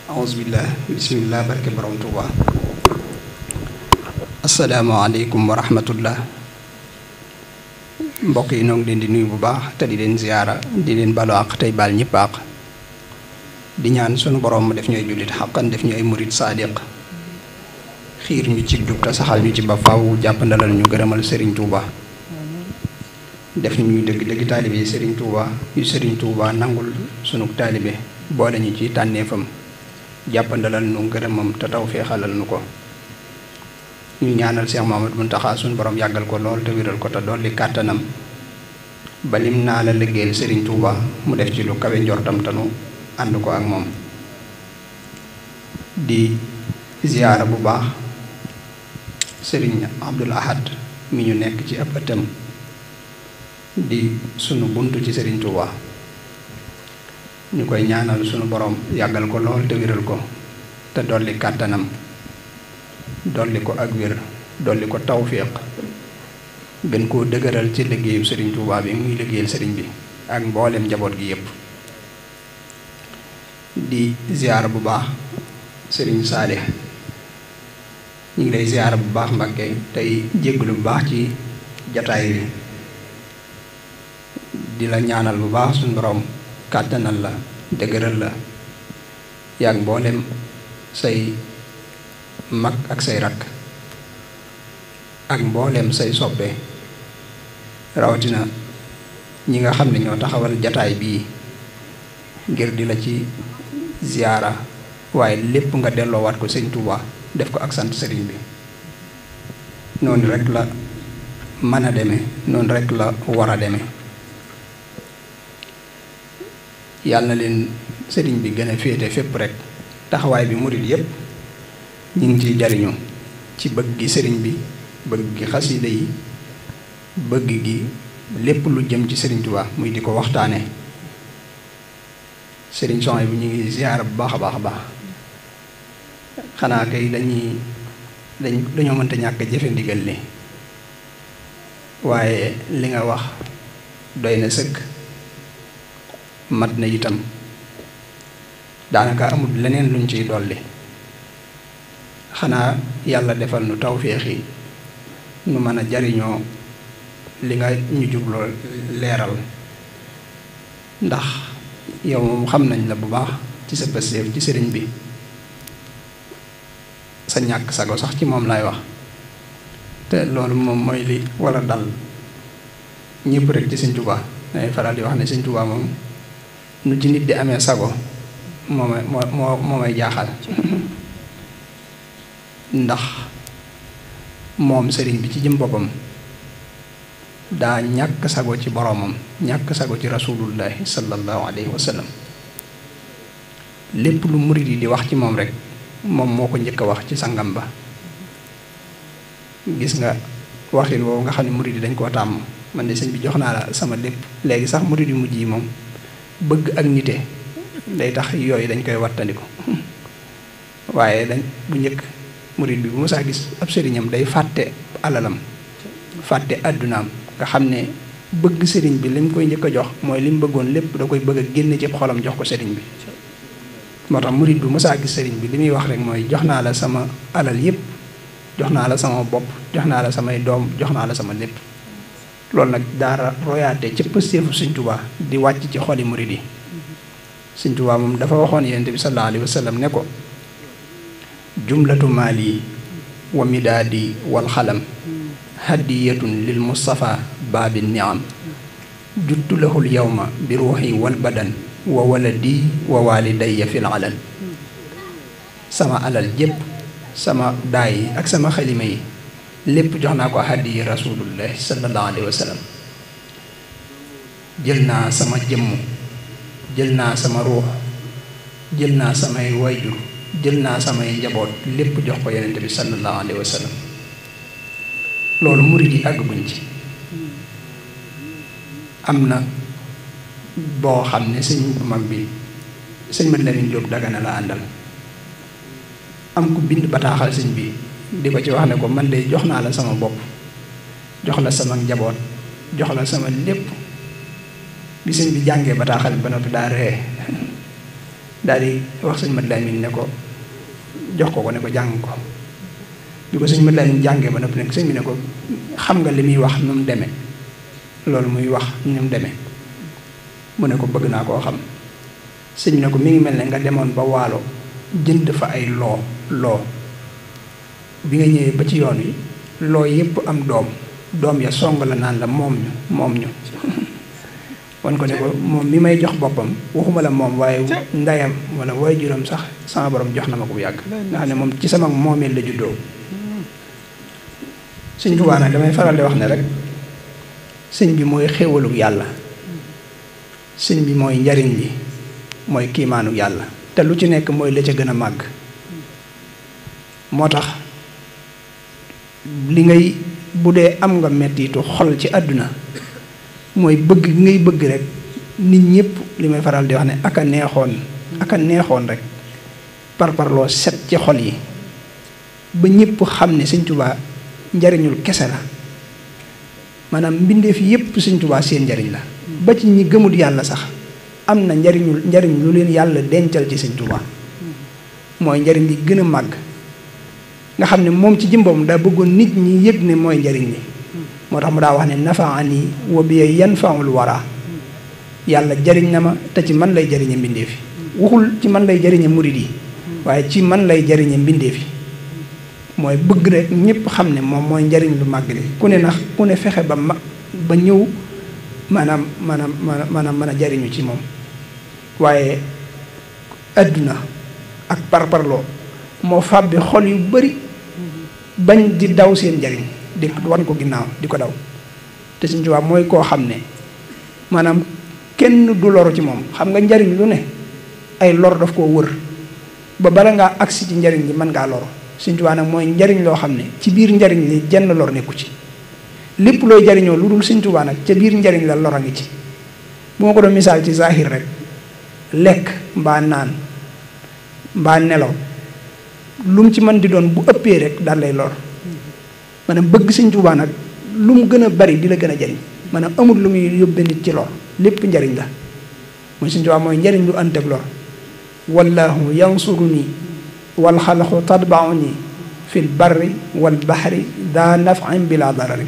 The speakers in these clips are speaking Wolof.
Auzubillah bismillah barke borom Tuuba. Asalaamaaleykum wa rahmatullah. Mbokk yi noo ngi leen di nuyu bu baax te di leen ziyaara di leen balu àq tey baal ñëpp àq di ñaan sunu borom mu def ñooy jullit xaqan def ñu ay murit saadiq xiir ñu ci jub te saxal ñu ci ba faaw jàppandalal ñu gërëmal Serigne Touba def ñu dëgg dëgg taalibe Serigne Touba yu Serigne Touba nangul sunu taalibe boole ñu ci tànneefam jàppandalal nu gërëmam te taw feexalal nu ko. ñu ñaanal Cheikh Mamadou Mountakha suñu borom yàggal ko lool te wéral ko te dolli kàttanam ba lim naa la liggéeyal Serigne Touba mu def ci lu kawe njortam te nu ànd ko ak moom. di ziyaara bu baax Serigne Abdoul Ahad mi ñu nekk ci ab ëttam di sunu buntu ci Serigne Touba ñu koy ñaanal sunu borom yàggal ko lool te wéral ko te dolli kàttanam. dolli ko ak wér dolli ko tawfiq gën koo dëgëral ci liggéeyu Serigne Touba bi muy liggéeyal Serigne bi ak mboolem njaboot gi yépp di ziyaara bu baax Serigne Saalih ñu ngi lay ziyaara bu baax Mbàkke tey jégglu bu baax ci jataay bi di la ñaanal bu baax suñu borom kàttanal la dëgëral la yaag mboolem say mag ak say rakk ak mbooleem say soppe rawatina ñi nga xam ne ñoo taxawal jataay bii ngir di la ci ziyaara waaye lépp nga delloowaat ko Sëñ Tuubaa def ko ak sant sëriñ bi noonu rek la mën a deme noonu rek la war a deme yàlla na leen sëriñ bi gën a féete fépp rek taxawaay bi murit yépp ñu ngi ciy jariñu ci bëgg gi sëriñ bi bëgg gi xasida yi bëgg gi lépp lu jëm ci Sëriñ Tuubaa muy di ko waxtaane sëriñ son bi ñu ngi ziyaara bu baax a baax a baax xanaa kay dañoo mënta ñàkk jëfe ndigal li waaye li nga wax doy na sëkk mat na itam daanaka amul leneen luñ ciy dolli xanaa yàlla defal nu tawféex yi nu mën a jariñoo li nga ñu jubloo leeral ndax yow moom xam nañ la bu baax ci sa pësteef ci sëriñ bi sa ñàkk sago sax ci moom laay wax te loolu moom mooy li wala dal ñëpp rek ci Sëriñ Tuubaa dangay faral di wax ne Sëriñ Tuubaa moom nu ci nit di amee sago moo may jaaxal ndax moom sëriñ bi ci jëm boppam daa ñàkk sago ci boroomam ñàkk sago ci rasulullahi sallallahu alayhi wa sallam lépp lu murid yi di wax ci moom rek moom moo ko njëkk a wax ci sangam ba gis nga waxin woowu nga xam ne murid yi dañ koo tàmm man de sëñ bi jox naa la sama lépp léegi sax murid yu mujj yi moom bëgg ak nite day tax yooyu dañ koy wattandiku waaye dañ bu njëkk murid bi bu mësaa gis ab sëriñam day fàtte alalam fàtte àddunaam nga xam ne bëgg sëriñ bi lim koy njëkk a jox mooy lim bëggoon lépp da koy bëgg a génne ci xolam jox ko sëriñ bi moo tax murid bi mësaa gis sëriñ bi li muy wax rek mooy jox naa la sama alal yépp jox naa la sama bopp jox naa la samay doom jox naa la sama lépp loolu nag daara royaate ci pësteefu Sëriñ Tuubaa di wàcc ci xoli murid yi Sëriñ Tuubaa moom dafa waxoon Yonent bi sallallahu alayhi wa sallam ne ko jumlatu maali wa midaadi wal xalam hadiyatun lil mustafa baabi niam juttu lahul yawma bi ruuxi wal badan wa waladi wa walidayya fil alal sama alal jépp sama daay ak sama xalima yi lépp jox naa ko hadiyi rasulullah sallallahu alayhi wa sallam jël naa sama jëmm jël naa sama ruux jël naa samay wayjur jël naa samay njaboot lépp jox ko Yonent bi sallallahu alayhi wa sallam loolu murid yi àgguñ ci am na boo xam ne sëñ bu mag bi sëñ Mat Lamin Jóob Dagana la àndal am ku bind bataaxal sëñ bi di ko ci wax ne ko man de jox naa la sama bopp jox la sama njaboot jox la sama lépp bi sëñ bi jàngee bataaxal ba noppi daa ree daal di wax sëñ Mat Lamin ne ko jox ko ne ko jàng ko bi ko sëñ Mat Lamin jàngee ba noppi nag sëñ bi ne ko xam nga li muy wax nu mu demee loolu muy wax nu mu demee mu ne ko bëgg naa koo xam sëñ bi ne ko mi ngi mel ne nga demoon ba waalo jënd fa ay loo bi nga ñëwee ba ci yoon wi loo yépp am doom ya song la naan la moom ñu wan ko ne ko moom mi may jox boppam waxuma la moom waaye ndeyam wala waajuram sax sama borom jox na ma ko bu yàgg nga xam ne moom ci sama moomeel la juddoo sëñ Tuubaa nag damay faral di wax ne rek sëñ bi mooy xéewalug yàlla sëñ bi mooy njariñ li mooy kiimaanug yàlla te lu ci nekk mooy la ca gën a màgg moo tax li ngay bu dee am nga mettitu xol ci àdduna mooy bëgg gi ngay bëgg rek nit ñëpp li may faral di wax ne aka neexoon rek parparloo set ci xol yi ba ñëpp xam ne sëñ Tuubaa njariñul kese la maanaam mbindeef yépp sëñ Tuubaa seen njariñ la ba ci ñi gëmut yàlla sax am na njariñ lu leen yàlla dencal ci sëñ Tuubaa mooy njariñ li gën a màgg nga xam ne moom ci jëmbam daa bëggoon nit ñi yëg ne mooy njariñ li moo tax mu daa wax ne nafaani wa bi yanfaul wara yàlla jariñ na ma te ci man lay jariñe mbindeef yi waxul ci man lay jariñe murid yi waaye ci man lay jariñe mbindeef yi mooy bëgg rek ñëpp xam ne moom mooy njariñ lu màgg li ku ne fexe ba ñëw maanaam mën a jariñu ci moom waaye adduna ak parparloo moo fàbbi xol yu bari bañ di daw seen njariñ di wan ko ginnaaw di ko daw te Sëñ Tuubaa mooy koo xam ne maanaam kenn du loru ci moom xam nga njariñ lu ne ay lor daf koo wër ba bala ngaa agsi ci njariñ li mën ngaa loru Sëñ Tuubaa nag mooy njariñ loo xam ne ci biir njariñ li jenn lor nekku ci lépp looy jariñoo lu dul Sëñ Tuubaa nag ca biir njariñ la lor a ngi ci bu ma ko doon misaal ci zahir rek lekk mbaa naan mbaa nelaw lu mu ci mën di doon bu ëppee rek daal lay lor maanaam bëgg Sëñ Tuubaa nag lu mu gën a bari di la gën a jariñ maanaam amul lu muy yóbbe nit ci lor lépp njariñ la mooy Sëñ Tuubaa mooy njariñ lu ànd ak lor wallahu yansuruni wal xalqu tatbauni fil barri wal bahri daa naf'in bila darari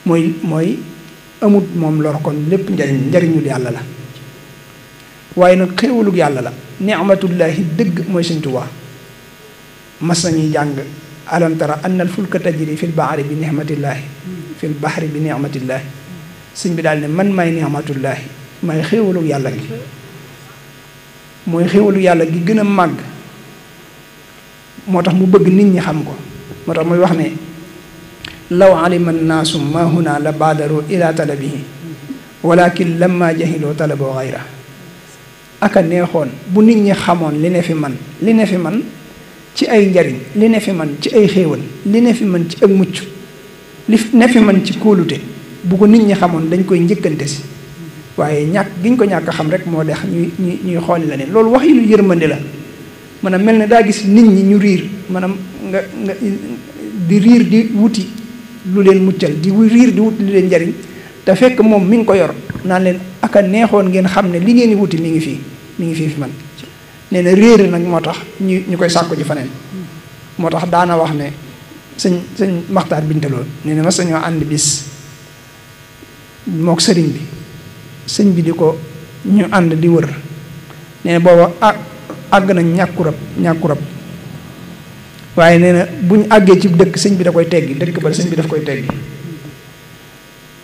mooy amut moom lor kon lépp njariñul yàlla la waaye nag xéewalug yàlla la ni'matullahi dëgg mooy Sëñ Tuubaa mas nañuy jàng alam tara anna al fulka tajri fil bahri bi ni'matillahi fil bahri bi ni'matillahi sëñ bi daal ne man may ni'matullahi may xéewalug yàlla gi mooy xéewalug yàlla gi gën a màgg moo tax mu bëgg nit ñi xam ko moo tax muy wax ne law alima annaasu ma huna la baadaru ila talabihi walakin lamma jahiloo talaboo xayra aka neexoon bu nit ñi xamoon li ne fi man ci ay njariñ li ne fi man ci ay xéewal li ne fi man ci ak mucc li ne fi man ci kóolute bu ko nit ñi xamoon dañ koy njëkkante si waaye ñàkk giñ ko ñàkk xam rek moo dex ñuy xooli la ne loolu wax yi lu yërmande la maanaam mel ne daa gis nit ñi ñu riir maanaam nga di riir di wuti lu leen muccal di riir di wuti lu leen njariñ te fekk moom mi ngi ko yor naan leen aka neexoon ngeen xam ne li ngeen di wuti mi ngi fii fi man nee na réer nag moo tax ñu koy sàkku ji faneen moo tax daana wax ne sëñ Maxtaar Bintaloo nee na ma sañoo ànd bis mook sëriñ bi sëñ bi di ko ñu ànd di wër nee na booba àgg nañ ñàkku rab waaye nee na bu ñu àggee ci dëkk sëñ bi da koy teggi dëkk ba sëñ bi daf koy teggi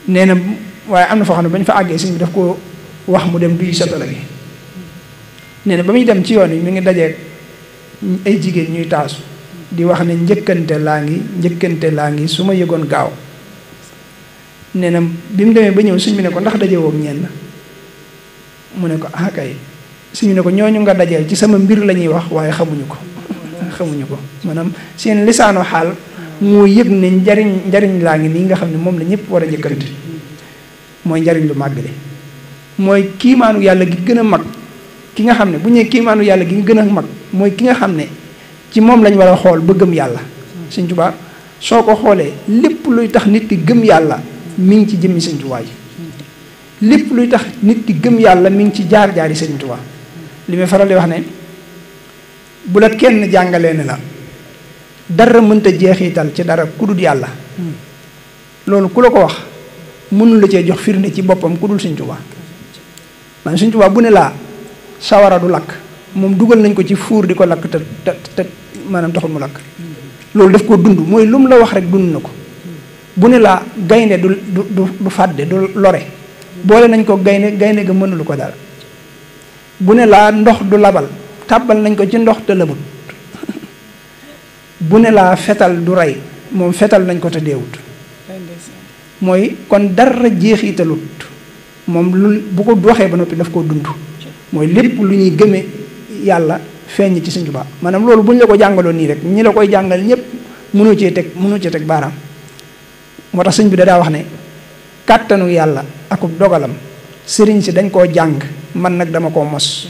nee na waaye am na foo xam ne ba ñu fa àggee sëñ bi daf ko wax mu dem duy satala gi nee na ba muy dem ci yoon yi mi ngi dajeeg ay jigéen ñuy taasu di wax ne njëkkante laa ngi su ma yëgoon gaaw nee na bi mu demee ba ñëw sëñ bi ne ko ndax daje woog ñenn mu ne ko ah kay sëñ bi ne ko ñooñu nga dajeel ci sama mbir la ñuy wax waaye xamuñu ko maanaam seen lisaano xaal moo yëg ne njariñ laa ngi nii nga xam ne moom la ñëpp war a njëkkante mooy njariñ lu màgg li mooy kiimaanu yàlla gi gën a mag ki nga xam ne bu ñëwee kiimaanu yàlla gi gën a mag mooy ki nga xam ne ci moom lañ war a xool ba gëm yàlla Sëñ Tuubaa soo ko xoolee lépp luy tax nit ki gëm yàlla mi ngi ci jëmmi Sëñ Tuubaa ji lépp luy tax nit ki gëm yàlla mi ngi ci jaar-jaari Sëñ Tuubaa li may faral di wax ne bu la kenn jàngalee ne la dara mënta jeexital ci dara ku dul yàlla loolu ku la ko wax mënul la cee jox firnde ci boppam ku dul Sëñ Tuubaa maanaam Sëñ Tuubaa bu ne laa sawara du lakk moom dugal nañ ko ci fuur di ko lakk te maanaam taxul mu lakk loolu daf ko dund mooy lu mu la wax rek dund na ko bu ne laa gaynde du fàdde du lore boole nañ ko gaynde ga mënulu ko dara bu ne laa ndox du labal tàbbal nañ ko ci ndox te labut bu ne laa fetal du rey moom fetal nañ ko te deewut mooy kon dara jeexitalut moom lu bu ko waxee ba noppi daf koo dund mooy lépp lu ñuy gëmee yàlla feeñ ci Sëñ Tuubaa maanaam loolu bu ñu la ko jàngaloon nii rek ñi la koy jàngal ñëpp mënoo cee teg baaraam moo tax sëñ bi daa wax ne kàttanu yàlla akub dogalam sëriñ si dañ koo jàng man nag dama koo mos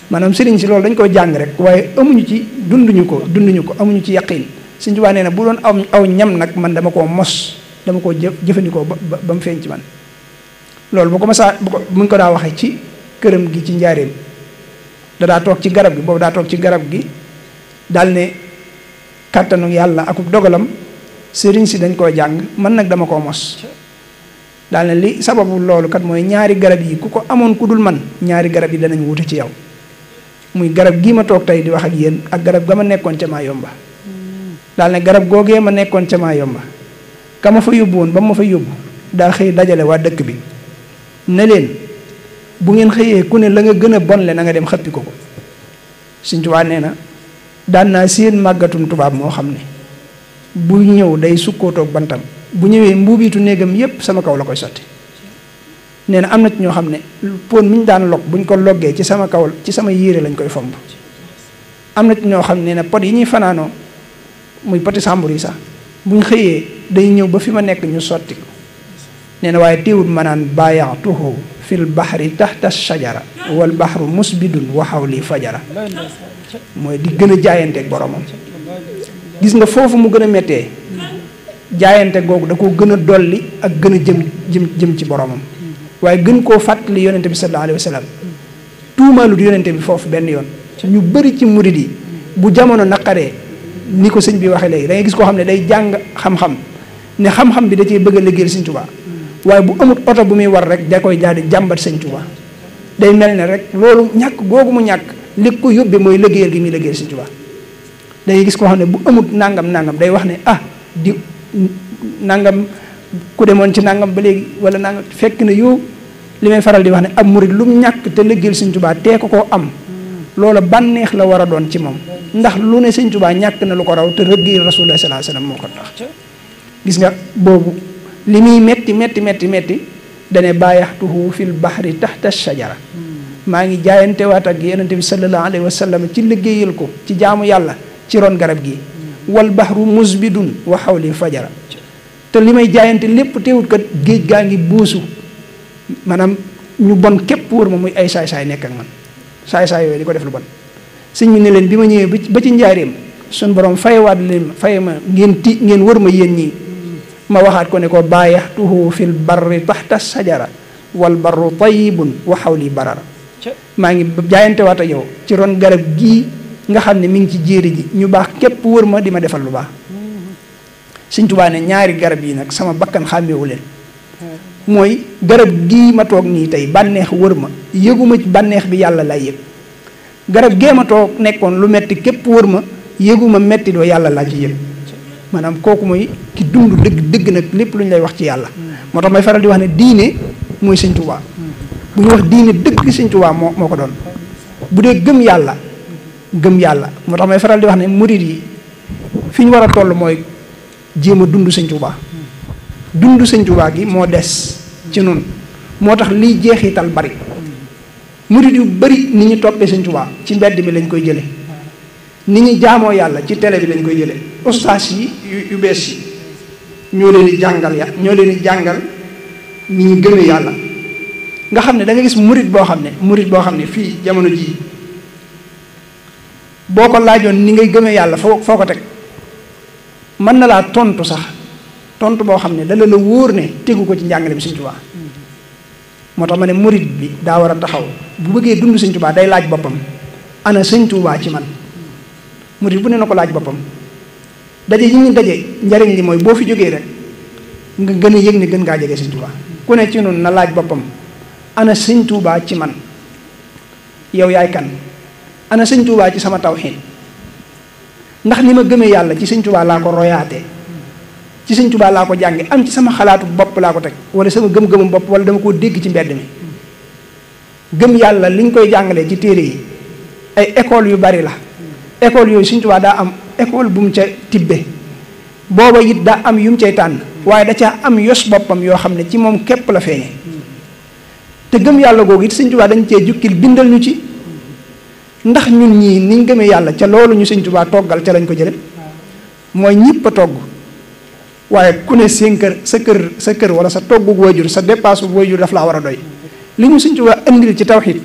maanaam sëriñ si loolu dañ koo jàng rek waaye amuñu ci dunduñu ko amuñu ci yaqiin Sëñ Tuubaa nee na bu doon aw ñam nag man dama koo mos dama koo jëfandikoo ba mu feeñ ci man loolu bu mu ko daa waxee ci këram gi ci njaareem daa toog ci garab gi boobu daa toog ci garab gi daal ne kàttanu yàlla akub dogalam sëriñ si dañ koo jàng man nag dama koo mos daal ne li sababu loolu kat mooy ñaari garab yi ku ko amoon ku dul man ñaari garab yi danañ wute ci yow muy garab gii ma toog tey di wax ak yéen ak garab ga ma nekkoon ca maa yomba daal ne garab googee ma nekkoon ca maa yomba ka ma fa yóbbu woon ba ma fa yóbbu daa xëy dajale waa dëkk bi ne leen bu ngeen xëyee ku ne la nga gën a bonle na nga dem xëppi ko Sëñ Tuubaa nee na daan naa seen màggatum tubaab moo xam ne bu ñëw day sukkootoog bantam bu ñëwee mbuubiitu néegam yépp sama kaw la koy sotti nee na am na ci ñoo xam ne pon mi ñu daan log buñ ko loggee ci sama kaw ci sama yére lañ koy fomb am na ci ñoo xam ne pot yi ñuy fanaanoo muy poti sàmbur yi sax buñ xëyee day ñëw ba fi ma nekk ñu sotti ko nee na waaye téewul ma naan baayaatuhu fil bahri tahta shajara wal bahru musbidun wa hawli fajara mooy di gën a jaayanteeg boromam gis nga foofu mu gën a méttee jaayante googu da koo gën a dolli ak gën a jëm ci boromam waaye gën koo fàttali yonente bi sallallahu alayhi wa sallam tuumaalut yonente bi foofu benn yoon ñu bëri ci murid yi bu jamono naqaree ni ko sëñ bi waxee léegi da ngay gis koo xam ne day jàng xam-xam ne xam-xam bi da cee bëgg a liggéeyal Sëñ Tuubaa waaye bu amut oto bu muy war rek da koy daal di jàmbat Sëñ Tuubaa day mel ne rek loolu ñàkk googu mu ñàkk li ko yóbbee mooy liggéeyal gi muy liggéeyal Sëñ Tuubaa da ngay gis koo xam ne bu amut nangam day wax ne di nangam ku demoon ci nangam ba léegi wala nangam fekk na yow li may faral di wax ne ab murid lu mu ñàkk te liggéeyal Sëñ Tuubaa tee ko koo am loola bànneex la war a doon ci moom ndax lu ne Sëñ Tuubaa ñàkk na lu ko raw te liggéeyal Rasulullah sallallahu alayhi wasallam moo ko tax gis nga boobu li muy metti dane baayaxtuhu fil bahri tahta shajara maa ngi jaayante waat ak yonente bi sallallahu alayhi wa sallam ci liggéeyal ko ci jaamu yàlla ci ron garab gi wal bahru musbidun wa hawli fajara te li may jaayante lépp teewut kat géej gaa ngi buusu maanaam ñu bon képp wër ma muy ay saay-saay nekk ak man saay-saay yooyu di ko def lu bon sëñ bi ne leen bi ma ñëwee ba ci njaareem sun borom fayewaat leen faye ma ngeen wër ma yéen ñii ma waxaat ko ne ko baayaxtuhu fil barri taxta sajara wal barru tayyibun wa hawli barara maa ngi jaayante waat ak yow ci ron garab gii nga xam ne mi ngi ci jéeri ji ñu baax képp wër ma di ma defal lu baax Sëñ Tuubaa ne ñaari garab yi nag sama bakkan xàmmeewu leen mooy garab gii ma toog nii tey bànneex wër ma yëguma ci bànneex bi yàlla lay yëg garab gee ma toog nekkoon lu metti képp wër ma yëguma metti doo yàlla laa ci yëg maanaam kooku mooy ki dund dëgg nag lépp lu ñu lay wax ci yàlla moo tax may faral di wax ne diine mooy Sëñ Tuubaa bu ñu wax diine dëgg Sëñ Tuubaa moo ko doon bu dee gëm yàlla moo tax may faral di wax ne murid yi fi ñu war a toll mooy jéem a dund Sëñ Tuubaa dund Sëñ Tuubaa gi moo des ci noonu moo tax liy jeexital bari murid yu bari ni ñu toppee Sëñ Tuubaa ci mbedd mi lañ koy jële ni ñu jaamoo yàlla ci télé bi lañ koy jële ustaas yi yu bees yi ñoo leen di jàngal ni ñu gëmee yàlla nga xam ne da nga gis murid boo xam ne fii jamono jii boo ko laajoon ni ngay gëmee yàlla foo ko teg mën na laa tontu sax tontu boo xam ne dala la wóor ne tegu ko ci njàngale bi Sëñ Tuubaa moo tax ma ne murid bi daa war a taxaw bu bëggee dund Sëñ Tuubaa day laaj boppam ana Sëñ Tuubaa ci man murid bu ne na ko laaj boppam daje yi ñu daje njariñ li mooy boo fi jógee rek nga gën a yëg ne gën ngaa jege Sëñ Tuubaa ku ne ci noonu na laaj boppam ana Sëñ Tuubaa ci man yow yaay kan ana Sëñ Tuubaa ci sama tawxiid ndax ni ma gëmee yàlla ci Sëñ Tuubaa laa ko royaatee ci Sëñ Tuubaa laa ko jànge am ci sama xalaatu bopp laa ko teg wala sama gëm-gëmu bopp wala dama koo dégg ci mbedd mi gëm yàlla liñ koy jàngalee ci téere yi ay école yu bari la école yooyu Sëñ Tuubaa daa am école bu mu ca tibbe booba it daa am yu mu cay tànn waaye da caa am yos boppam yoo xam ne ci moom képp la feeñe te gëm yàlla googu it Sëñ Tuubaa dañ cee jukkil bindal ñu ci ndax ñun ñii niñ gëmee yàlla ca loolu ñu Sëñ Tuubaa toggal ca lañ ko jële mooy ñëpp a togg waaye ku ne seen kër sa kër wala sa toggu waajur sa dépasse bu waajur daf laa war a doy li ñu Sëñ Tuubaa indil ci tawxiid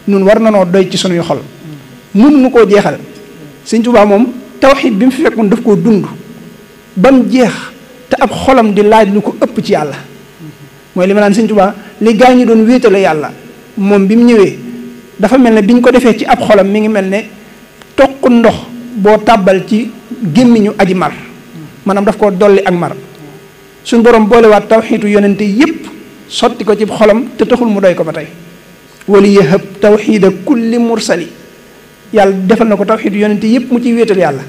nun war na noo doy ci sunuy xol mun nu koo jeexal Sëñ Tuubaa moom tawxiid bi mu fi fekkoon daf koo dund ba mu jeex te ab xolam di laaj lu ko ëpp ci yàlla mooy li ma naan Sëñ Tuubaa li gaa ñi doon wéetale yàlla moom bi mu ñëwee dafa mel ne bi ñu ko defee ci ab xolam mi ngi mel ne toq ndox boo tàbbal ci gémmiñu aji mar maanaam daf koo dolli ak mar suñ borom boolewaat tawxiitu yonente yépp sotti ko ci xolam te taxul mu doy ko ba tey wali yahab tawxiida kulli mursali yàlla defal na ko tawxiitu yonente yépp mu ciy wéetal yàlla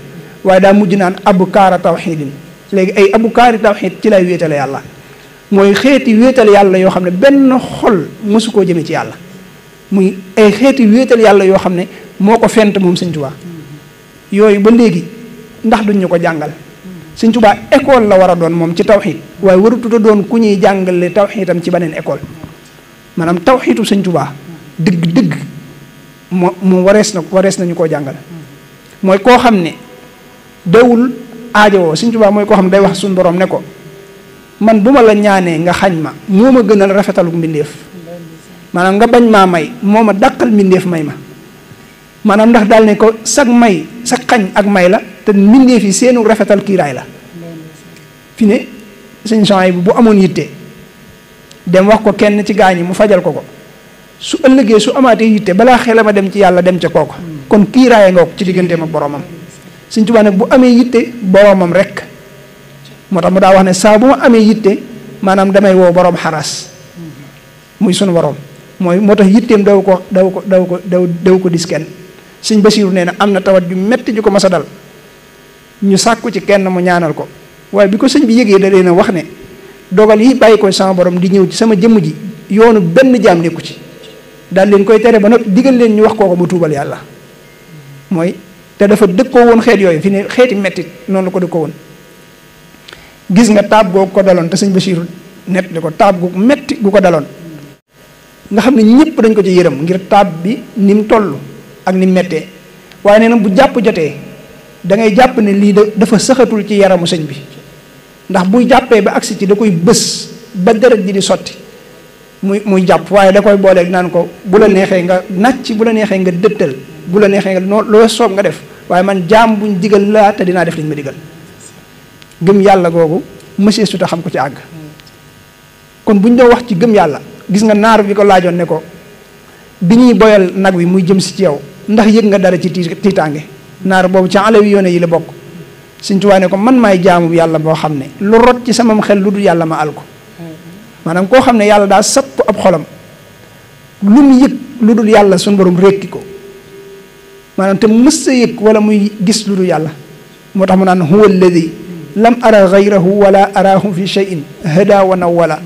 waaye daa mujj naan abu kaara tawxiidin léegi ay abu kaari tawxiid ci lay wéetale yàlla mooy xeeti wéetal yàlla yoo xam ne benn xol mosu koo jëme ci yàlla muy ay xeeti wéetal yàlla yoo xam ne moo ko fent moom Sëñ Tuubaa yooyu ba léegi ndax duñ ñu ko jàngal Sëñ Tuubaa école la war a doon moom ci tawxiid waaye warututa doon ku ñuy jàngale tawxiidam ci beneen école maanaam tawxiitu Sëñ Tuubaa dëgg mu warees nañu koo jàngal mooy koo xam ne dawul aajowoo Sëñ Tuubaa mooy koo xam ne day wax suñu borom ne ko man bu ma la ñaanee nga xañ ma moo ma gënal rafetalu mbindeef maanaam nga bañ maa may moo ma dàqal mbindeef may ma maanaam ndax daal ne ko sag may sag xañ ak may la te mbindeef yi seenu rafetal kiiraay la fi ne Sëñ Suhaybu bu amoon yitte dem wax ko kenn ci gaañi mu fajal ko su ëllëgee su amaatee yitte balaa xelama dem ci yàlla dem ca kooku kon kiiraay nga ko ci digganteem ak boromam Sëñ Tuubaa nag bu amee yitte boromam rek moo tax mu daa wax ne saa bu ma amee yitte maanaam damay woo borom xaras muy sunu borom mooy moo tax yitteem daw ko dis kenn Sëñ Basiiru nee na am na tawat ju metti ju ko mas a dal ñu sàkku ci kenn mu ñaanal ko waaye bi ko sëñ bi yëgee da leen a wax ne dogal yi bàyyi ko sama borom di ñëw ci sama jëmm ji yoonu benn jaam nekku ci daal leen koy tere ba noppi digal leen ñu wax kooko mu tuubal yàlla mooy te dafa dëkkoo woon xeet yooyu fi ne xeeti mettit noonu la ko dëkkoo woon gis nga taab googu ko daloon te Sëñ Basiiru nett li ko taab gu metti gu ko daloon nga xam ne ñëpp dañ ko ci yërëm ngir taab bi ni mu toll ak ni mu mettee waaye nee na bu jàpp jotee da ngay jàpp ne lii dafa sëxatul ci yaramu sëñ bi ndax buy jàppee ba agsi ci da koy bës ba deret ji di sotti muy jàpp waaye da koy booleeg naan ko bu la neexee nga nàcc bu la neexee nga dëttal bu la neexee nga loo soob nga def waaye man jaam buñ digal laa te dinaa def liñ ma digal gëm yàlla googu monsieur suta xam ko ci àgg kon buñ doon wax ci gëm yàlla gis nga naar bi ko laajoon ne ko bi ñuy boyal nag wi muy jëm si ci yow ndax yëg nga dara ci tiitaange naar boobu ci alawi yoone yi la bokk Sëñ Tuubaa ne ko man maay jaamu yàlla boo xam ne lu rot ci samam xel lu dul yàlla ma al ko maanaam koo xam ne yàlla daa sapp ab xolam lu mu yëg lu dul yàlla suñu borom rékki ko maanaam te mës sa yëg wala muy gis lu dul yàlla moo tax mu naan huwa alladi lam ara gayrahu wala arahu fi shay'in hada wa nawala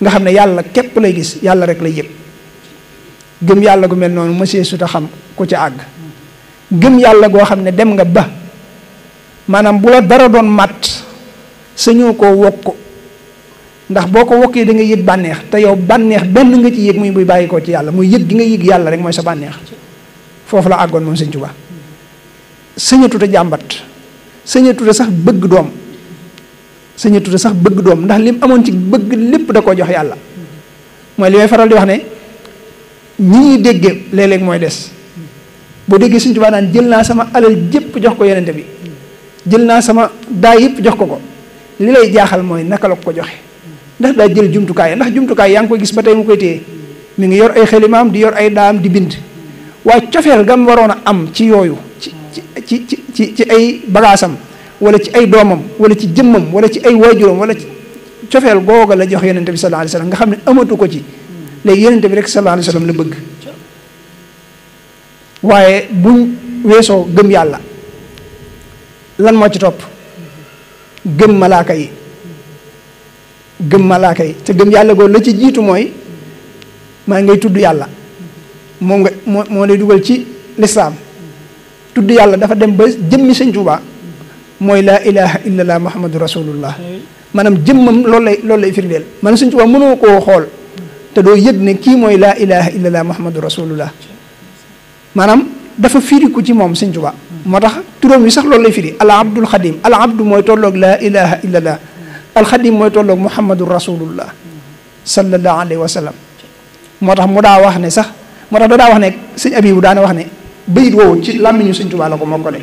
nga xam ne yàlla képp lay gis yàlla rek lay yëg gëm yàlla gu mel noonu monsieur suta xam ku ci àgg gëm yàlla goo xam ne dem nga ba maanaam bu la dara doon màtt sañoo koo wokk ndax boo ko wokkee da nga yëg bànneex te yow bànneex benn nga ci yëg muy buy bàyyi ko ci yàlla muy yëg gi nga yëg yàlla rek mooy sa bànneex foofu la àggoon moom Sëñ Tuubaa sañatuta jàmbat sañatuta sax bëgg doom sañatuta sax bëgg doom ndax lim amoon ci bëgg lépp da koo jox yàlla mooy li may faral di wax ne ñi ñuy déggee léeg-léeg mooy des boo déggee Sëñ Tuubaa naan jël naa sama alal jépp jox ko yenente bi jël naa sama daay yëpp jox ko li lay jaaxal mooy naka la ko joxe ndax daa jël jumtukaay ndax jumtukaay yaa ngi koy gis ba tey mu koy téye mi ngi yor ay xelimaam di yor ay daam di bind waaye cofeel gam waroon a am ci yooyu ci ay bagaasam wala ci ay doomam wala ci jëmmam wala ci ay waajuram wala ci cofeel googa la jox yonente bi sallallahu alayhi wasallam nga xam ne amatu ko ci léegi yonente bi rek sallallahu alayhi wasallam la bëgg. waaye buñ weesoo gëm yàlla lan moo ci topp gëm malaaka yi te gëm yàlla googu la ci jiitu mooy maa ngay tudd yàlla moom nga moo lay dugal ci lislaam tudd yàlla dafa dem ba jëmmi sëñ Tuubaa mooy laa ilaha illallah muhammadu rasulullah maanaam jëmmam loolu lay firndeel maanaam sëñ Tuubaa mënoo koo xool te doo yëg ne kii mooy laa ilaha illallah muhammadu rasulullah maanaam dafa firiku ci moom sëñ Tuubaa moo tax turam wi sax loolu lay firi al abdul xadim al abdu mooy tolloog laa ilaha illallah al xadim mooy tolloog muhammadu rasulullah sallallahu alayhi wa sallam moo tax mu daa wax ne sax moo tax daa wax ne sëñ Abibu daana wax ne bayit woowu ci làmmiñu sëñ Tuubaa la ko mokkale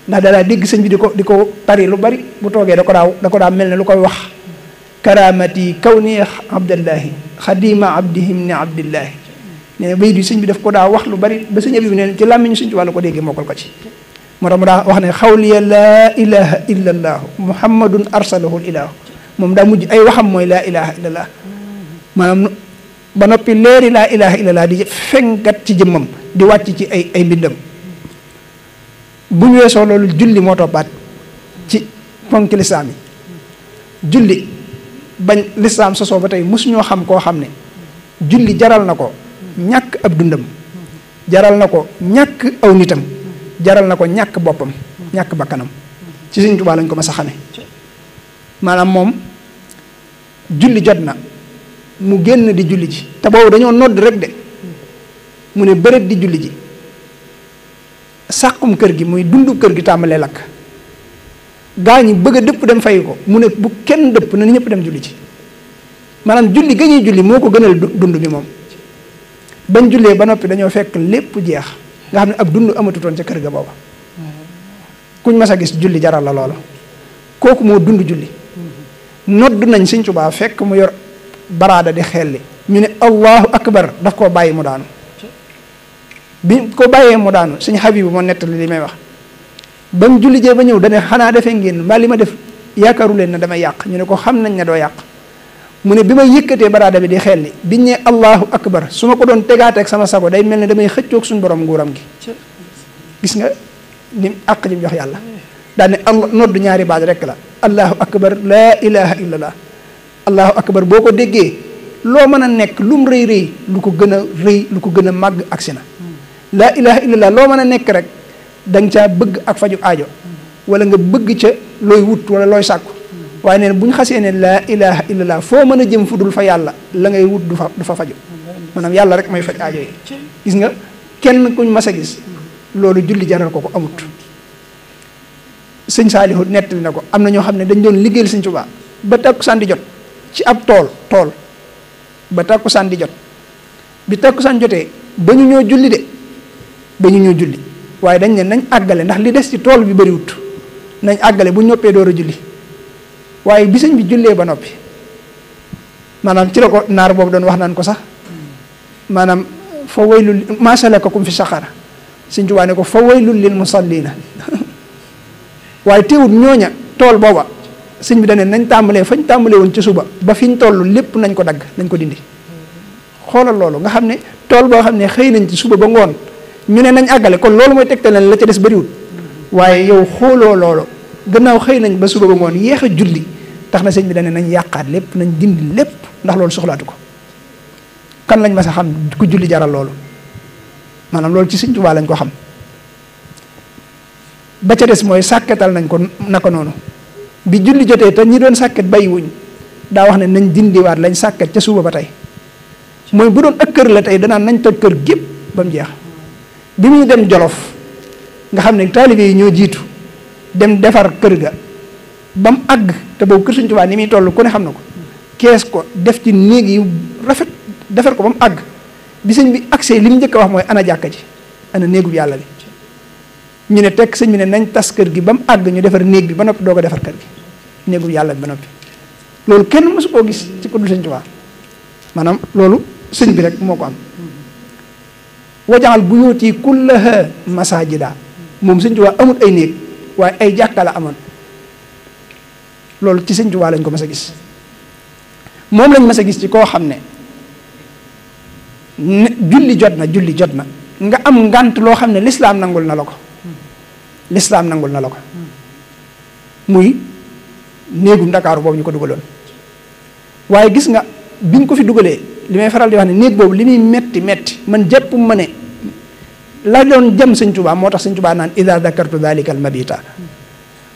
ndax daa dégg sëñ bi di ko tari lu bari bu toogee da ko daa mel ne lu koy wax karamati kawni abdallahi xadima abdihim ni abdillahi ne bayit yi sëñ bi daf ko daa wax lu bari ba sëñ Abibu ne ci làmmiñu sëñ Tuubaa la ko déggee mokkal ko ci moo tax mu daa wax ne xawliya laa ilaha illa allaahu muhammadun arsalahu ilaahu moom daa mujj ay waxam mooy laa ilaha illa allah maanaam ba noppi leeri laa ilaha illa allah di fenkat ci jëmmam di wàcc ci ay mbindam bu ñu weesoo loolu julli moo toppaat ci ponki lislaam yi julli bañ lislaam sosoo ba tey mosuñoo xam koo xam ne julli jaral na ko ñàkk ab dundam jaral na ko ñàkk aw nitam jaral na ko ñàkk boppam ñàkk bakkanam ci Sëñ Tuubaa lañ ko mas a xame maanaam moom julli jot na mu génn di julli ji te boobu dañoo nodd rek de mu ne bëreet di julli ji sàqum kër gi muy dundu kër gi tàmbalee lakk gaa ñi bëgg a dëpp dem fay ko mu ne bu kenn dëpp na ñëpp dem julli ji maanaam julli ga ñuy julli moo ko gënal dund bi moom bañ jullee ba noppi dañoo fekk lépp jeex nga xam ne ab dund amatutoon ca kër ga booba kuñ mas a gis julli jaral la loolu kooku moo dund julli nodd nañ Sëñ Tuubaa fekk mu yor baraada di xelli ñu ne allahu akbar daf koo bàyyi mu daanu bi ko bàyyee mu daanu Sëñ Habibu moo nettali li may wax ba mu julli jee ba ñëw dane xanaa defee ngeen mbaa li ma def yaakaaru leen ne damay yàq ñu ne ko xam nañ ne doo yàq mu ne bi may yëkkatee baraada bi di xelli biñ ne allahu akbar su ma ko doon tegaateeg sama sago day mel ne damay xëccoog suñu borom nguuram gi gis nga ni àq ji jox yàlla daane allah noddu ñaari baat rek la allahu akbar laa ilaha illallah allahu akbar boo ko déggee loo mën a nekk lu mu rëy rëy lu ko gën a rëy lu ko gën a màgg agsi na laa ilaha illallah loo mën a nekk rek da nga caa bëgg ak faju aajo wala nga bëgg ca looy wut wala looy sàkku waaye neen bu ñu xasee ne laa ilaha illallah foo mën a jëm fu dul fa yàlla la ngay wut du fa faju maanaam yàlla rek may faj aajo yi gis nga kenn kuñ mas a gis loolu julli jaral ko amut sëñ Saalihu nettali na ko am na ñoo xam ne dañ doon liggéeyal Sëñ Tuubaa ba takkusaan di jot ci ab tool ba takkusaan di jot bi takkusaan jotee ba ñu ñoo julli de ba ñu ñoo julli waaye dañ ne nañ àggale ndax li des ci tool bi bëriwut nañ àggale bu ñoppee door a julli waaye bi sëñ bi jullee ba noppi maanaam ci la ko naar boobu doon wax naan ko sax maanaam fa waylul maa salakakum fi saqar Sëñ Tuubaa ne ko fa waylul lil musallina waaye teewut ñooña tool booba sëñ bi dane nañ tàmbalee fañ tàmbalee woon ci suba ba fi ñu toll lépp nañ ko dagg nañ ko dindi xoolal loolu nga xam ne tool boo xam ne xëy nañ ci suba ba ngoon ñu ne nañ àggale kon loolu mooy tegtal leen la ca des bëriwut waaye yow xooloo loolu gannaaw xëy nañ ba suba ba ngoon yéex a julli tax na sëñ bi dane nañ yàqaat lépp nañ dindi lépp ndax loolu soxlaatu ko kan lañ mas a xam ku julli jaral loolu maanaam loolu ci Sëñ Tuubaa lañ ko xam ba ca des mooy sàkketal nañ ko naka noonu bi julli jotee te ñi doon sàkket bàyyiwuñ daa wax ne nañ dindiwaat lañ sàkket ca suba ba tey mooy bu doon ak kër la tey danaan nañ toj kër gépp ba mu jeex bi muy dem Jolof nga xam ne taalibe yi ñoo jiitu dem defar kër ga ba mu àgg te boobu kër Sëñ Tuubaa ni muy toll ku ne xam na ko kees ko def ci néeg yu rafet defar ko ba mu àgg bi sëñ bi agsee li mu njëkk a wax mooy ana jàkka ji ana néegub yàlla bi ñu ne tekk sëñ bi ne nañ tas kër gi ba mu àgg ñu defar néeg bi ba noppi doog a defar kër gi néegub yàlla bi ba noppi loolu kenn mësu koo gis ci ku dul Sëñ Tuubaa maanaam loolu sëñ bi rek moo ko am wajaal buyuuti kullaha masajida moom Sëñ Tuubaa amut ay néeg waaye ay jàkka la amoon loolu ci Sëñ Tuubaa lañ ko mas a gis moom lañ mas a gis ci koo xam ne julli jot na nga am ngànt loo xam ne lislaam nangul na la ko muy néegum Ndakaaru boobu ñu ko dugaloon waaye gis nga biñ ko fi dugalee li may faral di wax ne néeg boobu li muy metti man jàpp ma ne la doon jëm Sëñ Tuubaa moo tax Sëñ Tuubaa naan ida dakartu dalika al mabita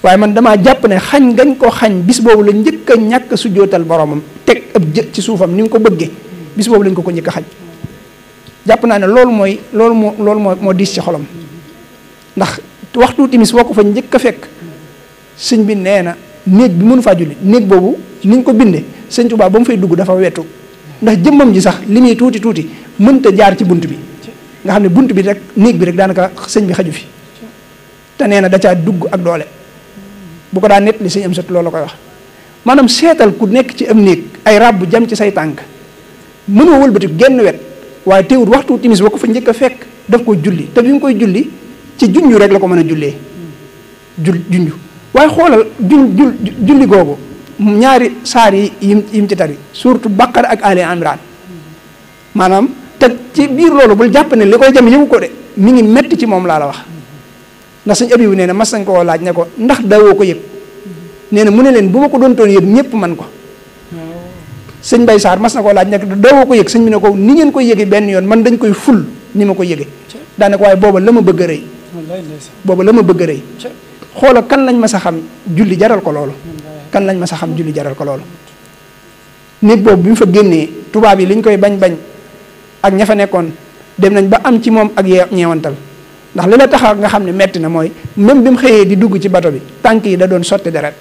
waaye man damaa jàpp ne xañ gañ ko xañ bis boobu la njëkk a ñàkk a sujjootal boromam teg ab jë ci suufam ni nga ko bëggee bis boobu lañ ko njëkk a xañ jàpp naa ne loolu moo diis ci xolam ndax waxtu timis boo ko fa njëkk a fekk sëñ bi nee na néeg bi mënu faa julli néeg boobu niñ ko bindee Sëñ Tuubaa ba mu fay dugg dafa wetu ndax jëmmam ji sax li muy tuuti mënta jaar ci bunt bi nga xam ne bunt bi rek néeg bi rek daanaka sëñ bi xaju fi te nee na da caa dugg ak doole bu ko daa nett li sëñ am sot loolu la koy wax maanaam seetal ku nekk ci am néeg ay rab bu jam ci say tànk mënoo wëlbati genn wet waaye teewul waxtu timis ba ko fa njëkk a fekk daf ko julli te bi mu koy julli ci junju rek la ko mën a jullee junju waaye xoolal julli googu ñaari saar yim ci tari surtout Baqara ak Ali Imran maanaam te ci biir loolu bul jàpp ne li koy jam yëgu ko de mi ngi metti ci moom laa la wax ndax sëñ Abibu nee na mas nañ koo laaj ne ko ndax dawoo ko yëg nee na mu ne leen bu ma ko doon toon yëg ñëpp man ko sëñ Bay Saar mas na koo laaj ne ko dawoo ko yëg sëñ bi ne ko ni ngeen koy yëge benn yoon man dañ koy ful ni ma ko yëge daane ko waaye booba la ma bëgg a rëy xoola kan lañ ma sa xam julli jaral ko loolu néeg boobu bi mu fa génnee tubaab yi liñ koy bañ ak ña fa nekkoon dem nañ ba am ci moom ak ñeewantal ndax li la tax nga xam ne metti na mooy même bi mu xëyee di dugg ci bato bi tànk yi da doon sotti deret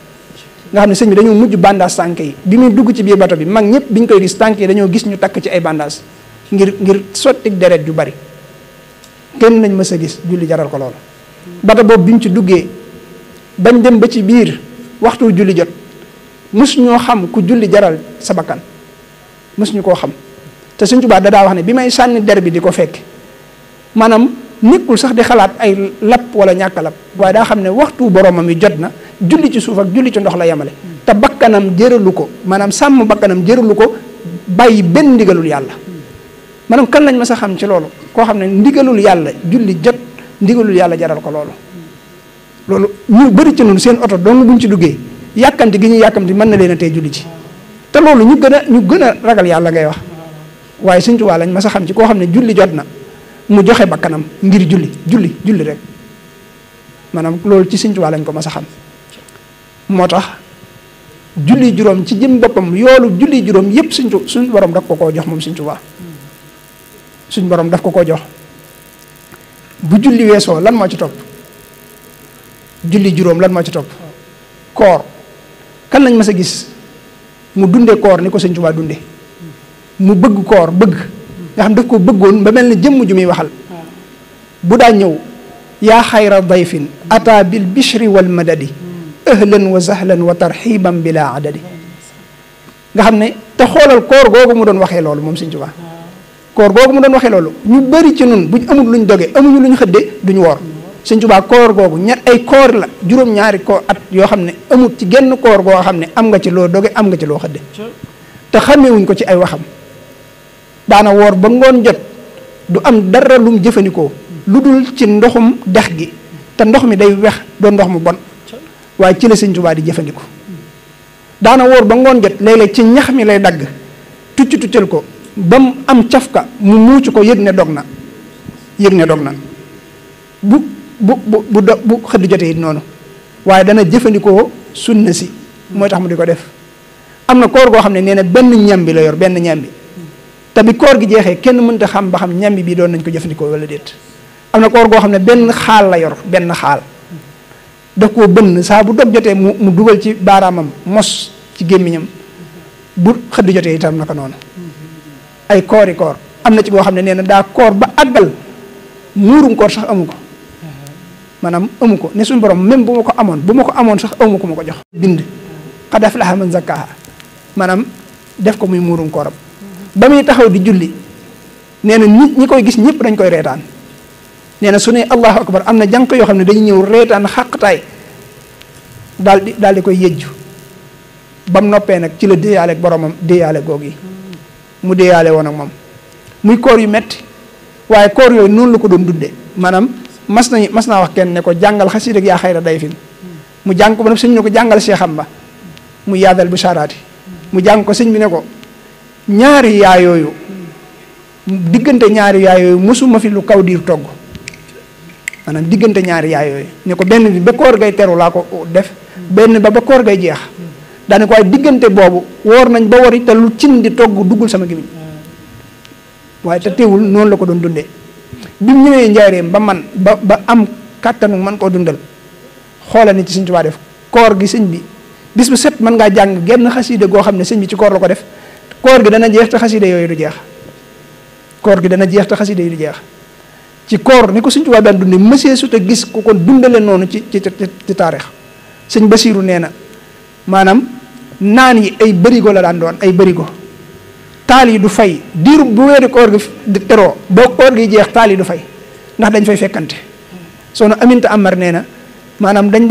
nga xam ne sëñ bi dañoo mujj bandage tànk yi bi muy dugg ci biir bato bi mag ñëpp biñ koy gis tànk yi dañoo gis ñu takk ci ay bandage ngir sotti deret yu bari kenn lañ mës a gis julli jaral ko loolu bato boobu biñ ci duggee bañ dem ba ci biir waxtu julli jot mës ñoo xam ku julli jaral sa bakkan mës ñu koo xam te Sëñ Tuubaa da daa wax ne bi may sànni der bi di ko fekk maanaam nekkul sax di xalaat ay lapp wala ñàkk a lapp waaye daa xam ne waxtu boromam yi jot na julli ci suuf ak julli ci ndox la yemale te bakkanam jëralu ko maanaam sàmm bakkanam jëralu ko bàyyi benn ndigalul yàlla maanaam kan lañ ma sa xam ci loolu koo xam ne ndigalul yàlla julli jot ndigalul yàlla jaral ko loolu ñu bëri ci noonu seen oto dong buñ ci duggee yàkkamti gi ñu yàkkamti mën na leen a tey julli ci te loolu ñu gën a ragal yàlla ngay wax waaye Sëñ Tuubaa lañ ma sa xam ci koo xam ne julli jot na mu joxe bakkanam ngir julli rek maanaam loolu ci Sëñ Tuubaa lañ ko ma sa xam moo tax julli juróom ci jëm boppam yoolu julli juróom yépp suñ borom daf ko koo jox moom Sëñ Tuubaa suñ borom daf ko koo jox bu julli weesoo lan moo ci topp julli juróom lan moo ci topp koor kan lañ mas a gis mu dunde koor ni ko Sëñ Tuubaa dunde mu bëgg koor nga xam daf ko bëggoon ba mel ne jëmm ju muy waxal bu daa ñëw yaa xayra dayfin ata bil bishri wal madadi ahlan wa sahlan wa tarxiban bila adadi nga xam ne te xoolal koor googu mu doon waxee loolu moom Sëñ Tuubaa koor googu mu doon waxee loolu ñu bëri ci nun buñ amul luñ doge amuñu luñ xëdde duñu woor Sëñ Tuubaa koor googu ay koor la juróom-ñaari koor at yoo xam ne amut ci genn koor goo xam ne am nga ci loo doge am nga ci loo xëdde te xamewuñ ko ci ay waxam daana woor ba ngoon jot du am dara lum jëfandikoo lu dul ci ndoxum dex gi te ndox mi day wex doon ndox mu bon waaye ci la Sëñ Tuubaa di jëfandikoo daana woor ba ngoon jot léeg-léeg ci ñax mi lay dagg tuccal ko ba mu am cafka mu muucu ko yëg ne dog na bu xëdd jotee it noonu waaye dana jëfandikoo sunna si mooy tax mu di ko def am na koor goo xam ne nee na benn ñambi la yor benn ñambi te bi koor gi jeexee kenn mënta xam ba xam ñambi bii doon nañ ko jëfandikoo wala déet am na koor goo xam ne benn xaal la yor benn xaal daf koo bënn saa bu dog jotee mu dugal ci baaraamam mos ci gémmiñam bu xëdd jotee itam naka noonu ay koori koor am na ci boo xam ne nee na daa koor ba àggal muurum koor sax amu ko maanaam amu ko ne suñu borom même bu ma ko amoon sax amu ko ma ko jox bind qad aflaha man zakkaha maanaam def ko muy muurum kooram ba muy taxaw di julli nee na nit ñi koy gis ñëpp dañ koy reetaan nee na su ne allahu akbar am na jànq yoo xam ne dañuy ñëw reetaan xàqtaay daal di koy yëjju ba mu noppee nag ci la déeyaale ak boromam déeyaale goog yi mu déeyaale woon ak moom muy koor yu metti waaye koor yooyu noonu la ko doon dundee maanaam mas naa wax kenn ne ko jàngal xasiida yaa xayra dayfin mu jàng ko ba sëñ bi ne ko jàngal seexam ba mu yaadal bu saaraati mu jàng ko sëñ bi ne ko ñaari yaa yooyu diggante ñaari yaa yooyu mosuma fi lu kaw diir togg maanaam diggante ñaari yaa yooyu ne ko benn bi ba koor gay teru laa ko def benn ba koor gay jeex daane ko waaye diggante boobu woor nañ ba wari te lu cin di togg duggul sama gémmiñ waaye te teewul noonu la ko doon dundee bi mu ñëwee njaareem ba am kàttanu man koo dundal xoola ni ci sëñ Tuubaa def koor gi sëñ bi bis bu set mën ngaa jàng genn xasiide goo xam ne sëñ bi ci koor la ko def koor gi dana jeex te xasiide yooyu du jeex koor gi dana jeex te xasiide yi du jeex ci koor ni ko sëñ Tuubaa daan dundee mësee su te gis ku ko dundale noonu ci taarix sëñ Basiiru nee na maanaam naan yi ay bërigo la daan doon ay bërigo taal yi du fay diiru bu weeri koor gi teroo boo koor gi jeex taal yi du fay ndax dañ fay fekkante soxna Aminta Amar nee na maanaam dañ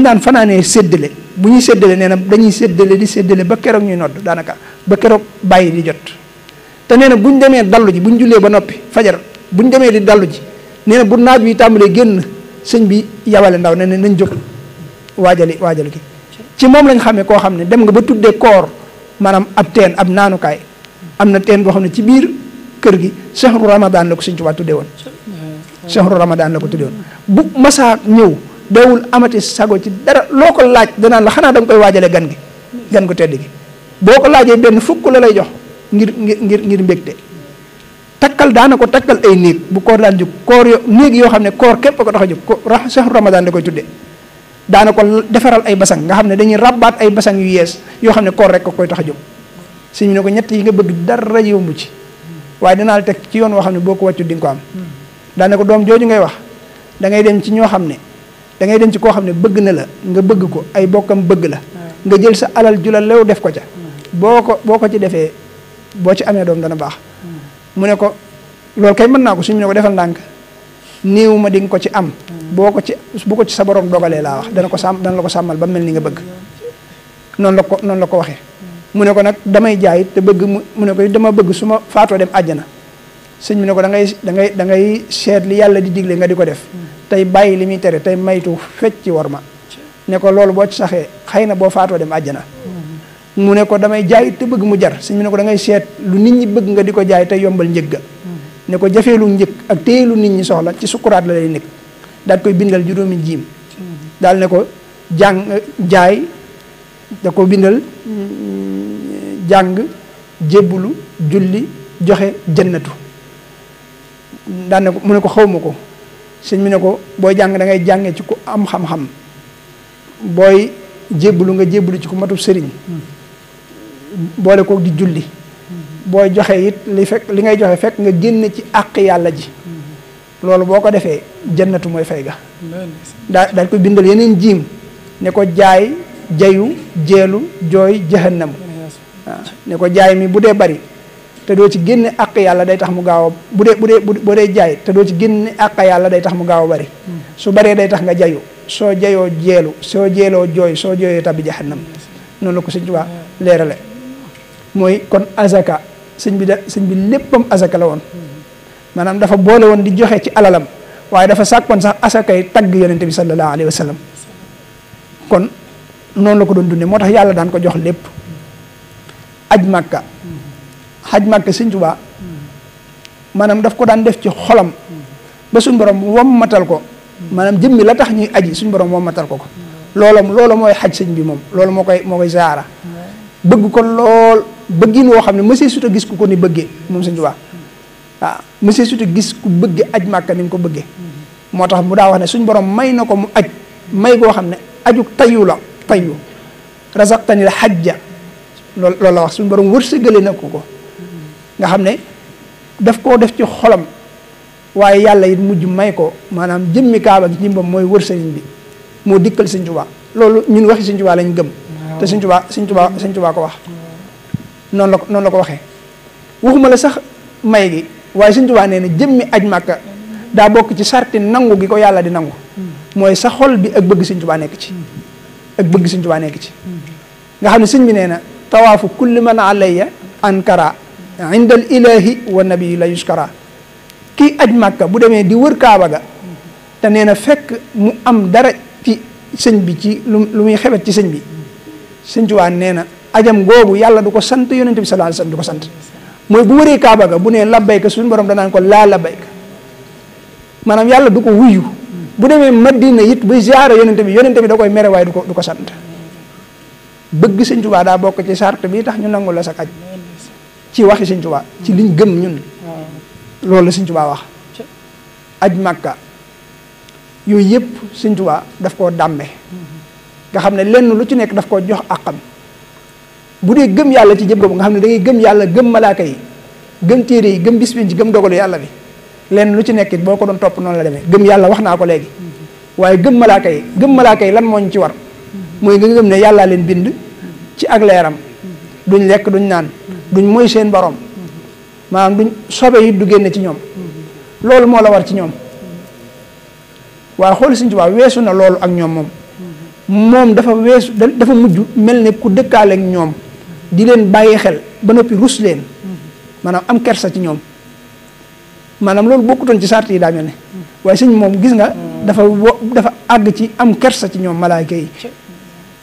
daan fanaanee séddale bu ñuy séddale nee na dañuy séddale di séddale ba keroog ñuy nodd daanaka ba keroog bàyyi di jot te nee na bu ñu demee dallu ji bu ñu jullee ba noppi fajar bu ñu demee di dallu ji nee na bu naaj wi tàmbalee génn sëñ bi yabale ndaw ne nañ jóg waajali gi ci moom lañ xamee koo xam ne dem nga ba tuddee koor maanaam ab teen ab naanukaay am na teen boo xam ne ci biir kër gi shahru ramadan la ko sëñ Tuubaa tuddee woon shahru ramadan la ko tuddee woon bu masaa ñëw dawul amati sago ci dara loo ko laaj danaan la xanaa da nga koy waajale gan gu tedd gi boo ko laajee benn fukk la lay jox ngir mbégte takkal daana ko takkal ay néeg bu koor daan jóg koor néeg yoo xam ne koor képp ko tax a jóg shahru ramadan da koy tuddee daana ko defaral ay basang nga xam ne dañuy rabbaat ay basang yu yees yoo xam ne koor rek ko koy tax a jóg sëñ bi ne ko ñett yi nga bëgg dara yombu ci waaye danaa la teg ci yoon woo xam ne boo ko wàccu di nga ko am daane ko doom jooju ngay wax da ngay dem ci ñoo xam ne da ngay dem ci koo xam ne bëgg na la nga bëgg ko ay bokkam bëgg la nga jël sa alal ju la lew def ko ca boo ko ci defee boo ci amee doom dana baax mu ne ko loolu kay mën naa ko suñu ne ko defal ndànk néew ma di nga ko ci am bu ko ci sa borom dogalee laa wax dana la ko sàmmal ba mel ni nga bëgg noonu la ko waxee mu ne ko nag damay jaay te bëgg mu ne ko dama bëgg su ma faatoo dem àjjana sëñ bi ne ko da ngay seet li yàlla di digle nga di ko def tey bàyyi li muy tere tey maytu fecc ci war ma ne ko loolu boo ci saxee xëy na boo faatoo dem àjjana mu ne ko damay jaay te bëgg mu jar sëñ bi ne ko da ngay seet lu nit ñi bëgg nga di ko jaay te yombal njëg ga ne ko jafeelu njëg ak téyelu nit ñi soxla ci sukkuraat la lay nekk daal koy bindal juróomi jiim daal ne ko jaay da ko bindal jàng jébbulu julli joxe jannatu daan ne ko mu ne ko xawma ko sëñ bi ne ko booy jàng da ngay jàngee ci ku am xam-xam booy jébbulu nga jébbulu ci ku matub sëriñ boole ko di julli booy joxe it li ngay joxe fekk nga génne ci àq yàlla ji loolu boo ko defee jannatu mooy fay ga daal koy bindal yeneen jiim ne ko jaay jayu jeelu jooy jahannam waaw ne ko jaay mi bu dee bari te doo ci génne àq yàlla day tax mu gaaw a bu dee jaay te doo ci génne àq yàlla day tax mu gaaw a bari su baree day tax nga jayu soo jayoo jeelu soo jeeloo jooy soo jooyee tabbi jahannam noonu la ko sëñ Tuubaa leerale mooy kon azaka sëñ bi léppam azaka la woon maanaam dafa boole woon di joxe ci alalam waaye dafa sàkkoon sax asakay tagg yonente bi sallallahu alayhi wa sallam kon noonu la ko doon dundee moo tax yàlla daan ko jox lépp aj màkka sëñ Tuubaa maanaam daf ko daan def ci xolam ba suñ borom wommatal ko maanaam jëmmi la tax ñuy aji suñ borom wommatal ko loola mooy xaj sëñ bi moom loolu moo koy zaara bëgg ko lool bëggin woo xam ne monsieur suta gis ku ko ni bëggee moom sëñ Tuubaa waaw monsieur suta gis ku bëgge aj màkka ni nga ko bëggee moo tax mu daa wax ne suñ borom may na ko mu aj may goo xam ne aju tayu la tayu razaqtani la xajja loolu la wax suñ borom wërsëgale na ko nga xam ne daf koo def ci xolam waaye yàlla it mujj may ko maanaam jëmmi kaaba gi jimbam mooy wër sëriñ bi moo dikkal sëñ Tuubaa loolu ñun waxi sëñ Tuubaa lañ gëm te sëñ Tuubaa ko wax noonu la ko waxee waxuma la sax may gi waaye sëñ Tuubaa nee na jëmmi aj màkka daa bokk ci sarti nangu gi ko yàlla di nangu mooy sa xol bi ak bëgg sëñ Tuubaa nekk ci ak bëgg sëñ Tuubaa nekk ci nga xam ne sëñ bi nee na tawaafu kulli man alayya ankara inda al ilahi wa nabi la yuskara kii aj màkka bu demee di wër kaaba ga te nee na fekk mu am dara ci sëñ bi ci lu muy xebet ci sëñ bi sëñ Tuubaa nee na ajam googu yàlla du ko sant yonente bi sallallahu alayhi wasallam du ko sant mooy bu wëree kaaba ga bu nee labbayka suñu borom danaan ko laa labbayka maanaam yàlla du ko wuyu bu demee Madina it buy ziyaara yonente bi da koy mere waaye du ko sant bëgg sëñ Tuubaa daa bokk ci sart bi tax ñu nangu la sa aj ci waxi sëñ Tuubaa ci liñ gëm ñun loolu la sëñ Tuubaa wax aj Makka yooyu yëpp sëñ Tuubaa daf koo dàmme nga xam ne lenn lu ci nekk daf koo jox àqam bu dee gëm yàlla ci jëm boobu nga xam ne da ngay gëm yàlla gëm malaaka yi gëm téere yi gëm bis bi ci gëm dogalu yàlla bi lenn lu ci nekk boo ko doon topp noonu la demee gëm yàlla wax naa ko léegi waaye gëm malaaka yi lan moo ñu ci war mooy nga gëm ne yàllaa leen bind ci ak leeram duñ lekk duñ naan duñ mooy seen borom maanaam duñ sobe yi du génne ci ñoom loolu moo la war ci ñoom waaye xool Sëñ Tuubaa weesu na loolu ak ñoom moom dafa mujj mel ne ku dëkkaale ak ñoom di leen bàyyi xel ba noppi rus leen maanaam am kersa ci ñoom maanaam loolu bokkutoon ci sart yi daa mel ne waaye sëñ moom gis nga dafa àgg ci am kersa ci ñoom malaaka yi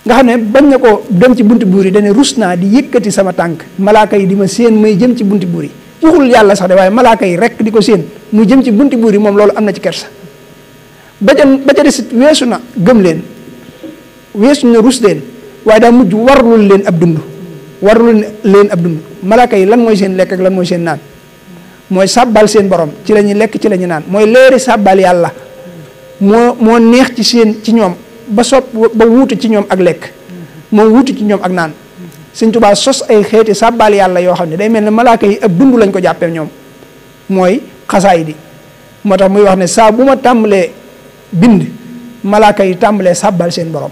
nga xam ne bañ na ko dem ci bunti buur yi dane rus naa di yëkkati sama tànk malaaka yi di ma séen may jëm ci bunti buur yi waxul yàlla sax de waaye malaaka yi rek di ko séen muy jëm ci bunti buur yi moom loolu am na ci kersa ba ca desit weesu na gëm leen weesu na rus leen waaye daa mujj warlul leen ab dund malaaka yi lan mooy seen lekk ak lan mooy seen naan mooy sàbbal seen borom ci la ñuy lekk ci la ñuy naan mooy leeri sàbbal yàlla moo neex ci ñoom ba wuutu ci ñoom ak lekk moo wuutu ci ñoom ak naan Sëñ Tuubaa sos ay xeeti sàbbal yàlla yoo xam ne day mel ne malaaka yi ab dund lañ ko jàppee ñoom mooy xasaay di moo tax muy wax ne saa bu ma tàmbalee bind malaaka yi tàmbalee sàbbal seen borom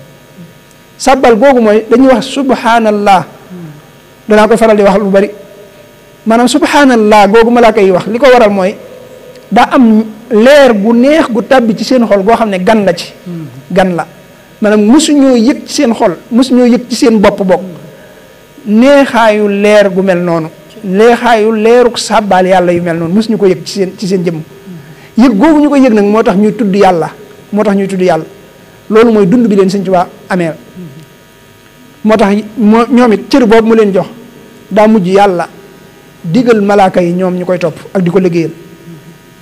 sàbbal googu mooy dañuy wax subhanallah danaa koy faral di wax lu bari maanaam subhanallah googu malaaka yi wax li ko waral mooy daa am leer gu neex gu tàbbi ci seen xol goo xam ne gan la ci gan la maanaam mosuñoo yëg ci seen xol mosuñoo yëg ci seen bopp bokk neexaayu leer gu mel noonu neexaayu leeruk sàbbaal yàlla yu mel noonu mosuñu ko yëg ci seen jëmm yëg googu ñu ko yëg nag moo tax ñuy tudd yàlla loolu mooy dund bi leen Sëñ Tuubaa ameel moo tax ñoom it cër boobu mu leen jox daa mujj yàlla digal malaaka yi ñoom ñu koy topp ak di ko liggéeyal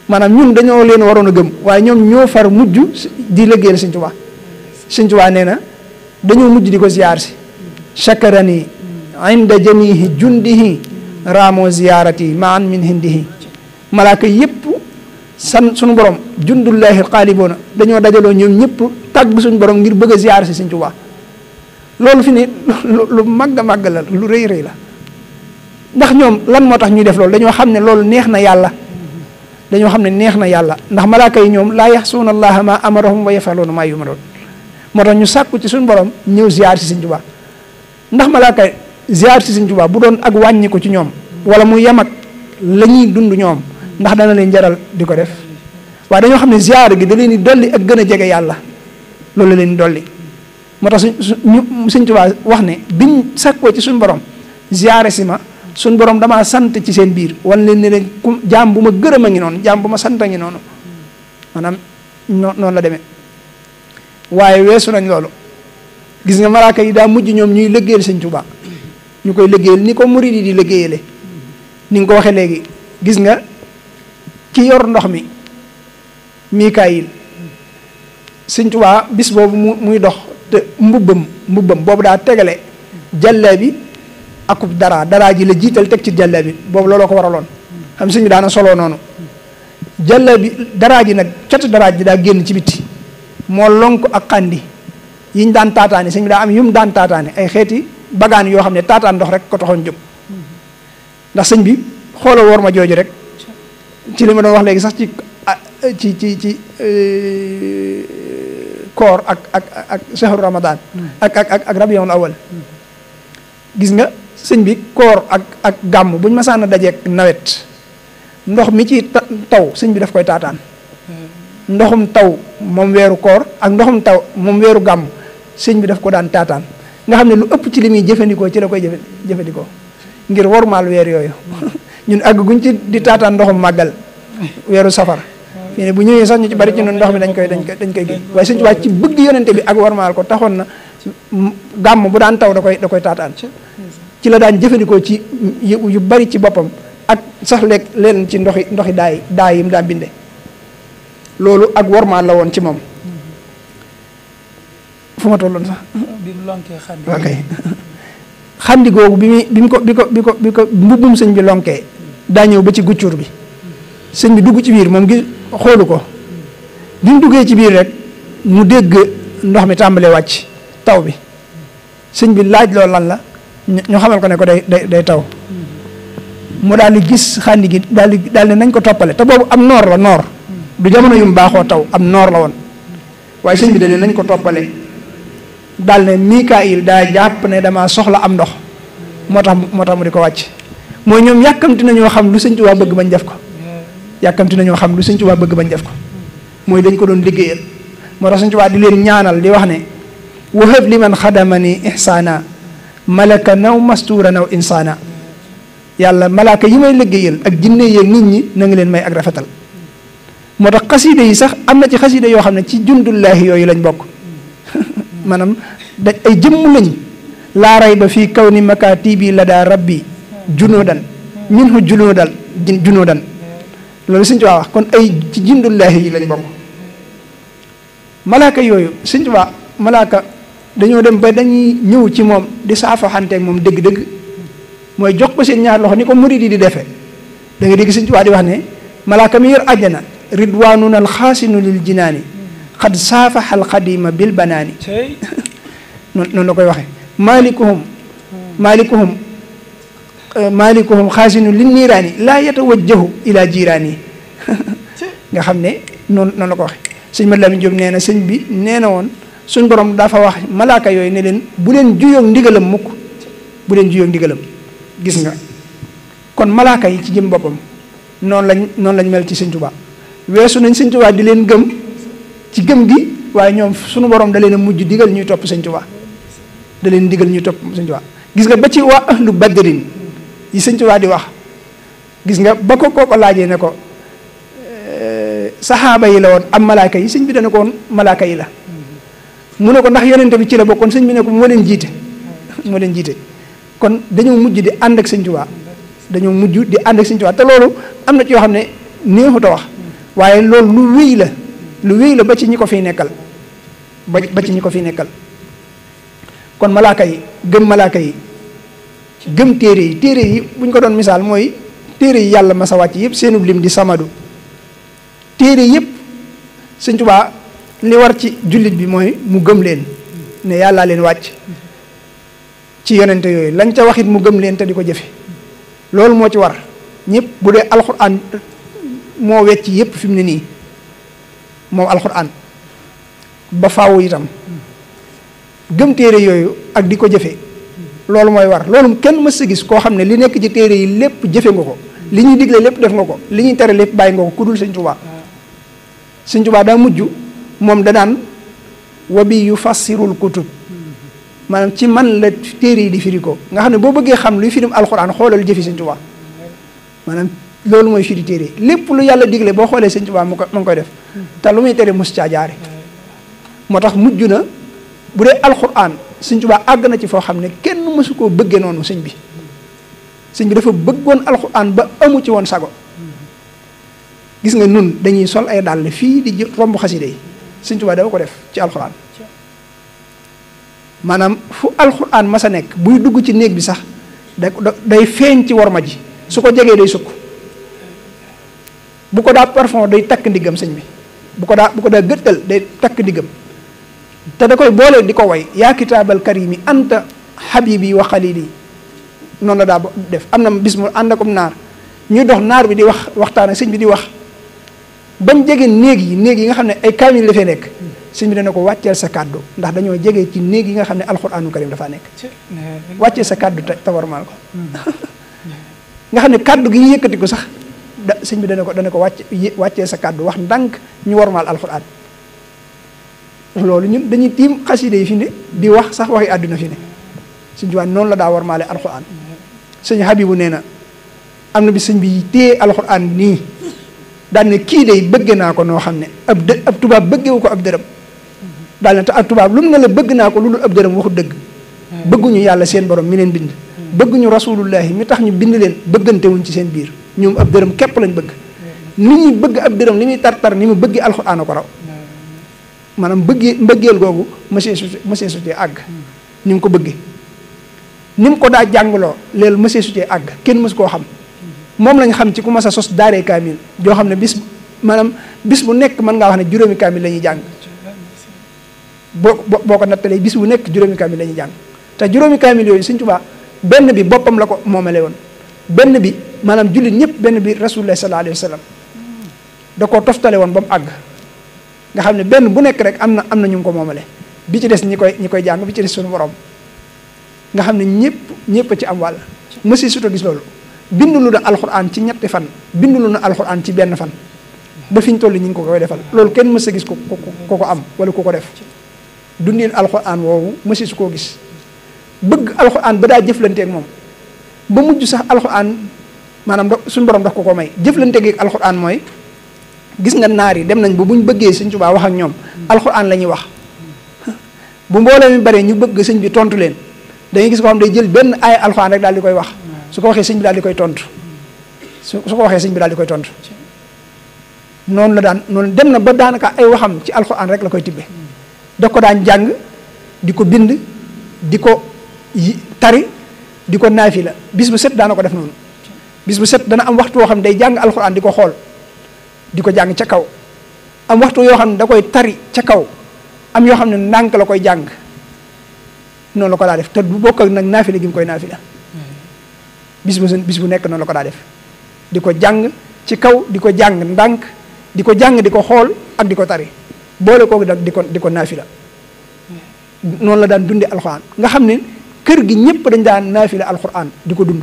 maanaam ñun dañoo leen waroon a gëm waaye ñoom ñoo far mujj di liggéeyal Sëñ Tuubaa nee na dañoo mujj di ko ziyaar si chakarani inda jamihi jundihi ramo ziyarati maan min hindihi malaaka yépp sunu borom jundullahi xaaliboona dañoo dajaloo ñoom ñëpp tàgg suñu borom ngir bëgg a ziyaar si Sëñ Tuubaa loolu fi ne lu màgg a màgg la lu rëy rëy la ndax ñoom lan moo tax ñuy def loolu dañoo xam ne loolu neex na yàlla ndax malaaka yi ñoom laa yaxsuuna allaha ma amarahum wa yafaluuna maa yumaroon moo tax ñu sàkku ci suñu borom ñëw ziyaar si Sëñ Tuubaa ndax malaaka ziyaar si Sëñ Tuubaa bu doon ak wàññi ko ci ñoom wala mu yem ak la ñuy dund ñoom ndax dana leen jaral di ko def waaye dañoo xam ne ziyaar gi da leen di dolli ak gën a jege yàlla loolu la leen di dolli moo tax Sëñ Tuubaa wax ne biñ sàkkoo ci suñu borom ziyaare si ma suñu borom damaa sant ci seen biir wan leen ne leen jaam bu ma gërëm a ngi noonu jaam bu ma sant a ngi noonu maanaam noonu la demee waaye weesu nañ loolu gis nga malaaka yi daa mujj ñoom ñuy liggéeyal Sëñ Tuubaa ñu koy liggéeyal ni ko murid yi di liggéeyale ni nga ko waxee léegi gis nga ki yor ndox mi Mikaayil Sëñ Tuubaa bis boobu muy dox te mbubbam boobu daa tegale jàlla bi akub daraa ji la jiital teg ci jàlla bi boobu looloo ko waraloon xam sëñ bi daana soloo noonu jàlla bi daraa ji nag catu daraa ji daa génn ci bitti moo lonk ak xandi yiñ daan taataane sëñ bi daa am yum daan taataane ay xeeti bagaan yoo xam ne taataan ndox rek ko taxoon jóg ndax sëñ bi xoolal war ma jooju rek ci li ma doon wax léegi sax ci koor ak shahru ramadan ak rabiul awal gis nga sëñ bi koor ak gàmm buñ masaan a dajeek nawet ndox mi ci taw sëñ bi daf koy taataan ndoxum taw moom weeru koor ak ndoxum taw moom weeru gàmm sëñ bi daf ko daan taataan nga xam ne lu ëpp ci li muy jëfandikoo ci la koy jëfandikoo ngir wormaal weer yooyu ñun àgg guñ ci di taataan ndoxum màggal weeru safar fii ne bu ñëwee sax ñu ci bari ci noonu ndox mi dañ koy géej waaye sëñ Tuubaa ci bëgg yonente bi ak wormaal ko taxoon na gàmm bu daan taw da koy taataan ci la daan jëfandikoo ci yu bari ci boppam ak sax leen ci ndoxi daay yi mu daan binde loolu ak wormaal la woon ci moom fu ma tolloon sax ok xandi googu bi ko mbubbum sëñ bi lonkee daa ñëw ba ci guccur bi sëñ bi dugg ci biir moom gi xoolu ko bi mu duggee ci biir rek mu dégg ndox mi tàmbalee wàcc taw bi sëñ bi laaj loolu lan la ñu xamal ko ne ko day taw mu daal di gis xandi gi daal di nañ ko toppale te boobu am noor la noor du jamono yu mu baaxoo taw am noor la woon waaye sëñ bi dañu nañ ko toppale daal ne Mikaayil daa jàpp ne dama soxla am ndox moo tax mu di ko wàcc mooy ñoom yàkkamti nañoo xam lu sëñ Tuubaa bëgg bañ def ko yàkkamti nañoo xam lu sëñ Tuubaa bëgg bañ def ko mooy dañ ko doon liggéeyal moo tax sëñ Tuubaa di leen ñaanal di wax ne wahab li man xadamani ihsaana malaka naw mastuura naw insaana yàlla malaaka yi may liggéeyal ak jinne yeeg nit ñi na nga leen may ak rafetal moo tax xasiida yi sax am na ci xasiida yoo xam ne ci jundullaahi yooyu lañ bokk maanaam dañ ay jëmm lañ laa rayba fii kawni makaatibi la daa rabbi junoodan minhu junoodan loolu Sëñ Tuubaa wax kon ay ci jundullaahi yi lañ bokk malaaka yooyu Sëñ Tuubaa malaaka dañoo dem ba dañuy ñëw ci moom di saafaxanteeg moom dëgg-dëgg mooy jox ko seen ñaar loxo ni ko murid yi di defee da nga dégg Sëñ Tuubaa di wax ne malaaka mi yor àjjana ridwaanuna alxaasinu lil jinaani xad saafaxal xadima bil banaani noonu la koy waxee maalikuhum xaasinu lin niiraani laa yatawajjahu ila jiraani nga xam ne noonu la ko waxee sëñ Mat Lamin Jóob nee na sëñ bi nee na woon suñ borom dafa wax malaaka yooyu ne leen bu leen juyoog ndigalam mukk bu leen juyoog ndigalam gis nga kon malaaka yi ci jëm boppam noonu lañ mel ci Sëñ Tuubaa weesu nañ Sëñ Tuubaa di leen gëm ci gëm gi waaye ñoom suñu borom da leen a mujj digal ñuy topp Sëñ Tuubaa da leen digal ñuy topp Sëñ Tuubaa gis nga ba ci waa ahlu badrin yi Sëñ Tuubaa di wax gis nga ba ko kooko laajee ne ko saxaaba yi la woon am malaaka yi sëñ bi dana ko woon malaaka yi la mu ne ko ndax yonente bi ci la bokkoon sëñ bi ne ko moo leen jiite kon dañoo mujj di ànd ak Sëñ Tuubaa te loolu am na ci yoo xam ne neexut a wax waaye loolu lu wéy la ba ci ñi ko fiy nekkal ba ci ñi ko fiy nekkal kon malaaka yi gëm téere yi bu ñu ko doon misaal mooy téere yi yàlla masa wàcc yëpp seenub lim di samadu téere yëpp Sëñ Tuubaa li war ci jullit bi mooy mu gëm leen ne yàllaa leen wàcc ci yonente yooyu lañ ca waxit mu gëm leen te di ko jëfe loolu moo ci war ñëpp bu dee alxuraan moo wecc yëpp fi mu ne nii moom alxuraan ba faawu itam gëm téere yooyu ak di ko jëfe loolu mooy war loolu kenn mës a gis koo xam ne li nekk ci téere yi lépp jëfe nga ko li ñuy digle lépp def nga ko li ñuy tere lépp bàyyi nga ko ku dul Sëñ Tuubaa Sëñ Tuubaa daa mujj moom danaan wabi yu fassirul kutub maanaam ci man la téere yi di firi ko nga xam ne boo bëggee xam luy firim alxuraan xoolal jëfi Sëñ Tuubaa maanaam loolu mooy firi téere lépp lu yàlla digle boo xoolee Sëñ Tuubaa mu ngi koy def te lu muy tere mos caa jaare moo tax mujj na bu dee alxuraan Sëñ Tuubaa àgg na ci foo xam ne kenn mësu koo bëggee noonu sëñ bi dafa bëggoon alxuraan ba amu ci woon sago gis nga nun dañuy sol ay dàll fii di romb xaside yi Sëñ Tuubaa dafa ko def ci alxuraan maanaam fu alxuraan ma sa nekk buy dugg ci néeg bi sax day feeñ ci worma ji su ko jegee day sukk bu ko daa parfum day takk ndiggam sëñ bi bu ko daa gëttal day takk ndiggam te da koy boole di ko way yaa kitaabal karimi anta habibi wa xalili noonu la daa def am na bis mu ànd akum naar ñuy dox naar bi di waxtaan ak sëñ bi di wax bañ jege néeg yi nga xam ne ay kaamil dafay nekk sëñ bi dana ko wàcceel sa kàddu ndax dañoo jege ci néeg yi nga xam ne alxuraanu karim dafaa nekk wàcceel sa kàddu te warmaal ko nga xam ne kàddu gi ñu yëkkati ko sax sëñ bi dana ko wàccee sa kàddu wax ndànk ñu wormaal alxuraan. loolu ñun dañuy tiim xaside yi fi ne di wax sax waxi àdduna fi ne sëñ Tuubaa noonu la daa wormaale alxuraan. sëñ Habibu nee na am na bi sëñ bi téye alxuraan nii daal ne kii day bëgge naa ko noo xam ne ab tubaab bëggewu ko ab dërëm daal ne te ab tubaab lu mu ne la bëgg naa ko lu dul ab dërëm waxu dëgg bëgguñu yàlla seen borom mi leen bind bëgguñu rasulullahi mi tax ñu bind leen bëggantewuñ ci seen biir ñoom ab dërëm képp lañ bëgg ni ñuy bëgg ab dërëm li muy tar-tar ni mu bëggi alxuraan a ko raw maanaam mbëggeel googu monsieur su cee àgg ni mu ko bëggee ni mu ko daa jàngloo léegi monsieur su cee àgg kenn mësu koo xam moom lañ xam ci ku mas a sos daaree kaamil joo xam ne bis bu nekk mën ngaa wax ne juróomi kaamil la ñuy jàng boo ko nattalee bis bu nekk juróomi kaamil la ñuy jàng te juróomi kaamil yooyu Sëñ Tuubaa benn bi boppam la ko moomale woon benn bi maanaam jullit ñëpp benn bi rasulullah sallallahu alayhi wa sallam da koo toftale woon ba mu àgg nga xam ne benn bu nekk rek am na ñu ngi ko moomale bi ci des ñi koy jàng bi ci des suñu borom nga xam ne ñëpp a ci am wàll mësi suto gis loolu bindulu na alxuraan ci ñetti fan bindulu na alxuraan ci benn fan ba fi ñu toll ñu ngi ko koy defal loolu kenn mës a gis ko am wala ku ko def dundin alxuraan woowu mësi su koo gis bëgg alxuraan ba daa jëflanteeg moom ba mujj sax alxuraan maanaam suñu borom daf ko may jëflanteeg ak alxuraan mooy gis nga naar yi dem nañ ba bu ñu bëggee Sëñ Tuubaa wax ak ñoom alxuraan la ñuy wax bu mbooloo mi bare ñu bëgg sëñ bi tontu leen dañuy gis ko xam day jël benn aaya alxuraan rek daal di koy wax su ko waxee sëñ bi daal di koy tontu su ko waxee sëñ bi daal di koy tontu noonu dem na ba daanaka ay waxam ci alxuraan rek la koy tibbe da ko daan jàng di ko bind di ko tari di ko naafila bis bu set daana ko def noonu bis bu set dana am waxtu woo xam ne day jàng alxuraan di ko xool di ko jàng ca kaw am waxtu yoo xam ne da koy tari ca kaw am yoo xam ne ndànk la koy jàng noonu la ko daa def te bu bokk ak nag naafila gi mu koy naafila bis bu nekk noonu la ko daa def di ko jàng ci kaw di ko jàng ndànk di ko jàng di ko xool ak di ko tari boole kooku nag di ko naafila noonu la daan dundi alxuraan nga xam ne kër gi ñëpp dañ daan naafila alxuraan di ko dund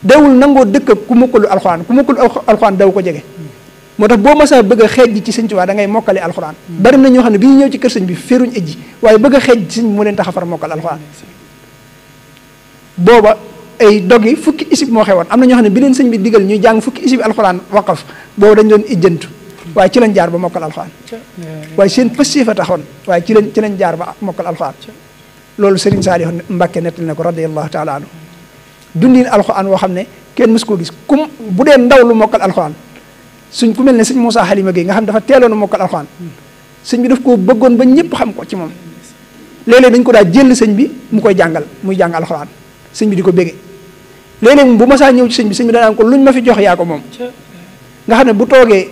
dawul nangoo dëkk ak ku mokkalu alxuraan daw ko jege moo tax boo masaa bëgg a xeej ci Sëñ Tuubaa da ngay mokkale alxuraan bari na ñoo xam ne bi ñu ñëw ci kër sëñ bi féruñ ejji waaye bëgg a xeej ci sëñ bi mu leen tax a far mokkal alxuraan booba ay dogi fukki isib moo xewoon am na ñoo xam ne bi leen sëñ bi digal ñuy jàng fukki isib alxuraan waqaf boobu dañ doon ijjantu waaye ci lañ jaar ba mokkal alxuraan waaye seen pëssi fa taxoon waaye ci lañ jaar ba mokkal alxuraan loolu Serigne Saliou Mbacké nettali na ko radiyallahu taala anhu dundin alxuraan woo xam ne kenn mës koo gis kum bu dee ndaw lu mokkal alxuraan suñ ku mel ne sëñ Moussa Halima Gueye nga xam dafa teeloon a mokkal alxuraan sëñ bi daf koo bëggoon ba ñëpp xam ko ci moom léeg-léeg dañ ko daa jël sëñ bi mu koy jàngal muy jàng alxuraan sëñ bi di ko bége léeg-léeg bu masaa ñëw ci sëñ bi danaan ko luñ ma fi jox yaa ko moom nga xam ne bu toogee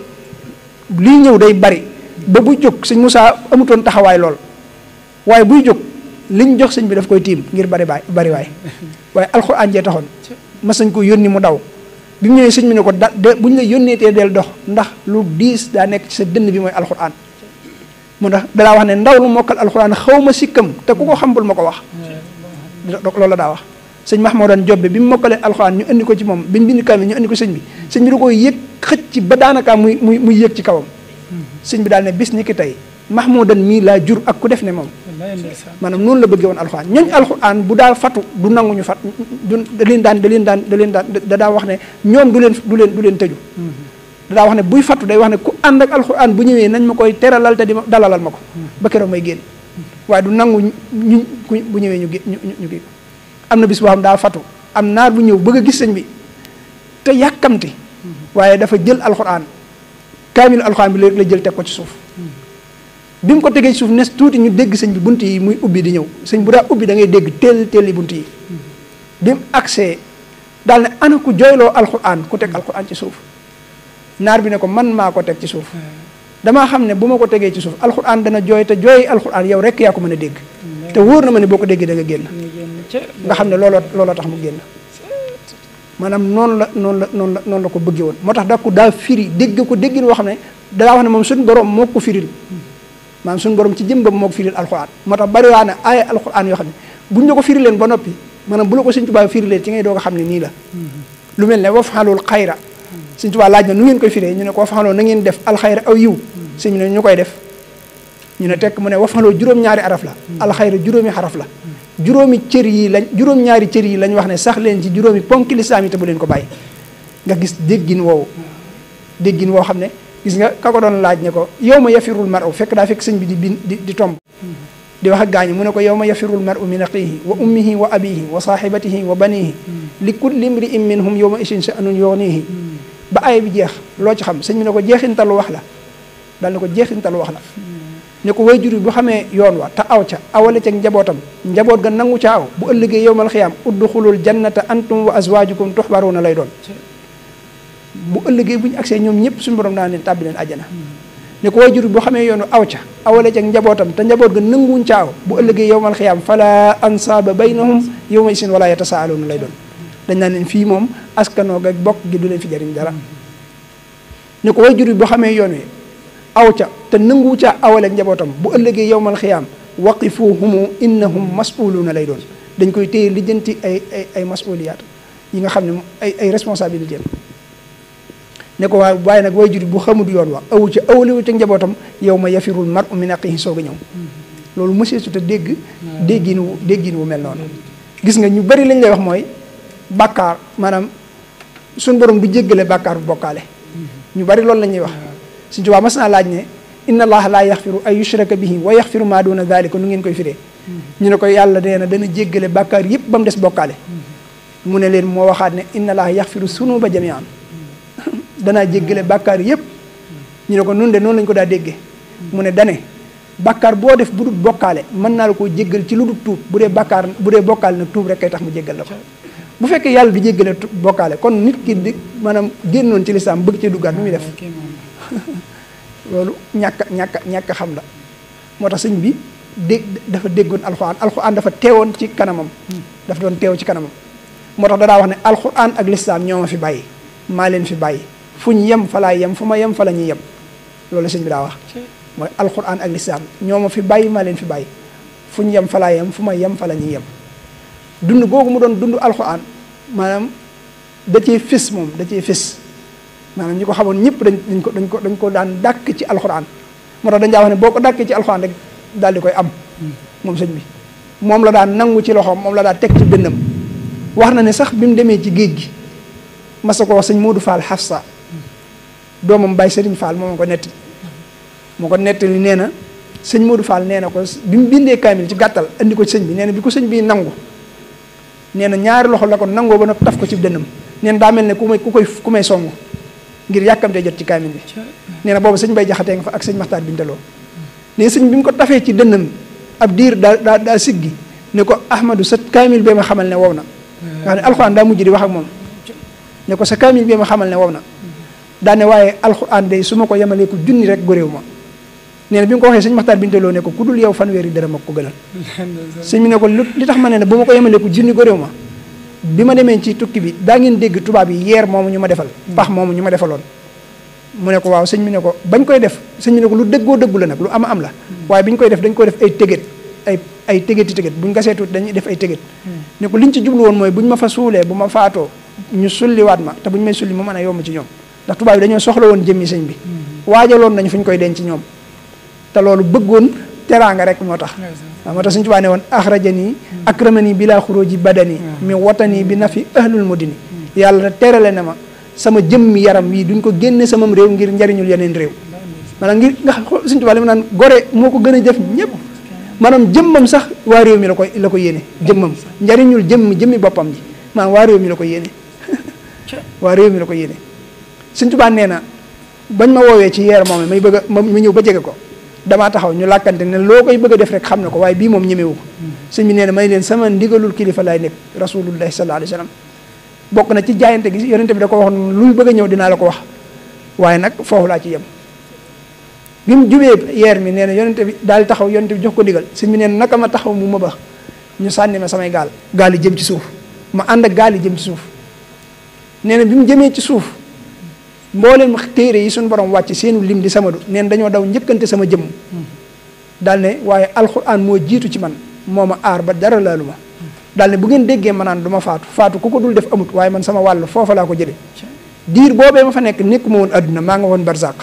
lii ñëw day bari ba bu jóg sëñ Moussa amutoon taxawaay lool waaye buy jóg liñ jox sëñ bi daf koy tiim ngir bari waay waaye alxuraan jee taxoon mas nañ ko yónni mu daw bi mu ñëwee sëñ bi ne ko buñ la yónneetee del dox ndax lu diis daa nekk ci sa dënn bi mooy alxuraan mu tax dalaa wax ne ndaw lu mokkal alxuraan xaw ma sikkam te ku ko xambul ma ko wax loolu la daa wax sëñ Mahmoudan Jobbe bi mu mokkalee alxuraan ñu indi ko ci moom bi mu bind kaamil ñu indi ko sëñ bi da koy yëg xëcc ba daanaka muy yëg ci kawam sëñ bi daal ne bis ni ki tey Mahmoudan mii laa jur ak ku def ne moom maanaam noonu la bëggee woon alxuraan ñooñ alxuraan bu daa fatu du nanguñu fat da daa wax ne ñoom du leen tëju da daa wax ne buy fatu day wax ne ku ànd ak alxuraan bu ñëwee nañ ma koy teralal te di dalalal ma ko ba keroog may génn waaye du nangu ñu bu ñëwee ñu kii am na bis boo xam daa fatu am naar bu ñëw bëgg a gis sëñ bi te yàkkamti waaye dafa jël alxuraan kaamil alxuraan bi la jël teg ko ci suuf bi mu ko tegee ci suuf nes tuuti ñu dégg sëñ bi bunt yi muy ubbi di ñëw sëñ bu daa ubbi da ngay dégg teel yi bunt yi bi mu agsee daal ne ana ku jooyloo alxuraan ku teg alxuraan ci suuf naar bi ne ko man maa ko teg ci suuf damaa xam ne bu ma ko tegee ci suuf alxuraan dana jooy te jooy alxuraan yow rek yaa ko mën a dégg te wóor na ma ne boo ko déggee da nga génn nga xam ne looloo tax mu génn maanaam noonu la ko bëggee woon moo tax daa firi dégg ko déggin woo xam ne daa wax ne moom suñu borom moo ko firil maanaam suñu borom ci jëmbam moo ko firil alxuraan moo tax bari waa ne aaya alxuraan yoo xam ne buñ la ko firi leen ba noppi maanaam bu la ko Sëñ Tuubaa firi leen ci ngay doog a xam ne nii la lu mel ne waf'alul xayra Sëñ Tuubaa laaj na nu ngeen koy firee ñu ne ko wafaxaloo na ngeen def alxayra aw yiw sëñ bi ne ñu koy def ñu ne tekk mu ne wafaxaloo juróom-ñaari araf la alxayra juróomi xaraf la juróom-ñaari cër yi lañ wax ne sax leen ci juróomi ponki lislaam yi te bu leen ko bàyyi nga gis déggin woo xam ne gis nga ka ko doon laaj ne ko yow ma yafirul mar'u fekk daa fekk sëñ bi di tomb di wax ak gaañu mu ne ko yow ma yafirul mar'u min axiihi wa ummihi wa abihi wa saaxibatihi wa banihi li kulli imri'in minhum yawma idin sha'nun yughnihi ba aaya bi jeex loo ci xam sëñ bi ne ko jeexintalu wax la daal ne ko jeexintalu wax la ne ko way jur bu xamee yoon wa te aw ca awale ca njabootam njaboot ga nangu ca aw bu ëllëgee yowmal xiyaam udxulul jannata antum wa azwajukum tuxbaruuna lay doon bu ëllëgee bu ñu agsee ñoom ñëpp suñu borom daan leen tàbbi leen àjjana ne ko way jur bu xamee yoon wa aw ca awale ca njabootam te njaboot ga nanguwuñ ca aw bu ëllëgee yowmal xiyaam fala ansaaba baynahum yowma isin wala yatasaaluuna lay doon dañ naan leen fii moom askanoo ga bokk gi du leen fi jariñ dara ne ko way jur bu xamee yoon wi aw ca te nangu ca awaleeg njabootam bu ëllëgee yowmal xiyaam waqifuhumu innahum mas'uluuna lay doon dañ koy téye lijjanti ay mas'uliyaat yi nga xam ne ay responsabilité ne ko waaye nag way juri bu xamul yoon wa awu ca awalewu ca njabootam yow ma yafirul mar'u min axiihi soog a ñëw loolu monsieur su te déggin wu mel noonu gis nga ñu bari lañ lay wax mooy bàkkaar maanaam suñ borom du jéggale bàkkaar bu bokkaale ñu bari loolu la ñuy wax Sëñ Tuubaa mas naa laaj ne inna allaha laa yaxfiru ay yushraka bihi wa yaxfiru maa duna dalika nu ngeen koy firee ñu ne ko yàlla dee na dana jéggale bàkkaar yëpp ba mu des bokkaale mu ne leen moo waxaat ne inna allaha yaxfiru sunuba jamian danaa jéggale bàkkaar yëpp ñu ne ko nun de noonu lañu ko daa déggee mu ne dane bàkkaar boo def bu dul bokkaale mën naa la koo jéggal ci lu dul tuub bu dee bokkaale nag tuub rek kay tax mu jéggal la ko bu fekkee yàlla du jéggale bokkaale kon nit ki di maanaam génnoon ci lislaam bëgg cee duggaat nu muy def loolu ñàkk xam la moo tax sëñ bi dafa déggoon alxuraan dafa teewoon ci kanamam dafa doon teew ci kanamam moo tax danaa wax ne alxuraan ak lislaam ñoo ma fi bàyyi maa leen fi bàyyi fu ñu yem fa laa yem fu ma yem fa la ñuy yem loolu sëñ bi daa wax mooy alxuraan ak lislaam ñoo ma fi bàyyi maa leen fi bàyyi fu ñu yem fa laa yem fu ma yem fa la ñuy yem dund googu mu doon dund alxuraan maanaam da cee fés moom da cee fés maanaam ñi ko xamoon ñëpp dañ ko daan dàkk ci alxuraan moo tax dañ daa wax ne boo ko dàkkee ci alxuraan rek daal di koy am moom sëñ bi moom la daan nangu ci loxoom moom la daan teg ci dënnam wax na ne sax bi mu demee ci géej gi masa ko wax sëñ Modou Fall Hafsa doomam Baye Serigne Fall moo ko nettali nee na sëñ Modou Fall nee na ko bi mu bindee kaamil ci gàttal andi ko ci sëñ bi nee na bi ko sëñ bi nangu nee na ñaari loxo la ko nangoo ba nag taf ko ci dënnam nee na daa mel ne ku may song ngir yàkkamtee jot ci kaamil bi nee na boobu sëñ Bay Jaxate nga fa ak sëñ Maxtaar Bintaloo nee sëñ bi mu ko tafee ci dënnam ab diir daa siggi ne ko Ahmadou sa kaamil bee ma xamal ne wow na nga xam ne alxuraan daa mujj di wax ak moom ne ko sa kaamil bee ma xamal ne wow na daane waaye alxuraan day su ma ko yemalee ko junni rek goréew ma nee na bi mu ko waxee sëñ Maxtaar Bintaloo ne ko ku dul yow fanweeri dërëm ak ko gënal sëñ bi ne ko li tax ma ne bu ma ko yemalee ko junni goréew ma bi ma demee ci tukki bi daa ngeen dégg tubaab yi yeer moomu ñu ma defal pax moomu ñu ma defaloon mu ne ko waaw sëñ bi ne ko bañ koy def sëñ bi ne ko lu dëggu la nag lu am la waaye bi ñu koy def dañ koy def ay tëgét ay tëgét buñ gasee tuuti dañuy def ay tëgét ne ko liñ ci jublu woon mooy buñ ma fa suulee bu ma faatoo ñu sulliwaat ma te buñ may sulli mu mën a yomb ci ñoom ndax tubaab yi dañoo soxla woon jëmmi sëñ bi waajaloon nañ fu ñu koy denc ci ñoom te loolu bëggoon teraanga rek moo tax moo tax suñu Tuubaa ne woon axrajani akramani bila xuróoji badani mi watani bi nafi ahlul mudini yàlla terale na ma sama jëmmi yaram wi duñ ko génne samam réew ngir njariñul yeneen réew maanaam ngir nga suñu Tuubaa li ma naan gore moo ko gën a jëf ñëpp maanaam jëmmam sax waa réew mi la ko yéene jëmmam njariñul jëmmi boppam ji maanaam waa réew mi la ko yéene waa réew mi la ko yéene suñu Tuubaa nee na bañ ma woowee ci yeer moom may bëgg a ma ñëw ba jege ko damaa taxaw ñu làkkante ne loo koy bëgg a def rek xam na ko waaye bii moom ñemewu ko sëñ bi nee na may leen sama ndigalul kilifa laay nekk rasulullahi sallallahu alayhi wa sallam bokk na ci jaayante gi yonente bi da ko waxoon luy bëgg a ñëw dinaa la ko wax waaye nag foofu laa ci yem bi mu jubee yeer mi nee na yonente bi daal taxaw yonente bi jox ko ndigal sëñ bi nee na naka ma taxaw mu ma bax ñu sànni ma samay gaal yi jëm ci suuf ma ànd ak gaal yi jëm ci suuf nee na bi mu jëmee ci suuf mboolem téere yi suñu borom wàcc seenu lim di samadu neen dañoo daw njëkkante sama jëmm daal ne waaye alxuraan moo jiitu ci man moo ma aar ba dara laalu ma daal ne bu ngeen déggee ma naan du ma faatu ku ko dul def amut waaye man sama wàll foofa laa ko jële diir boobee ma fa nekk nekkuma woon adduna maa nga woon barzaq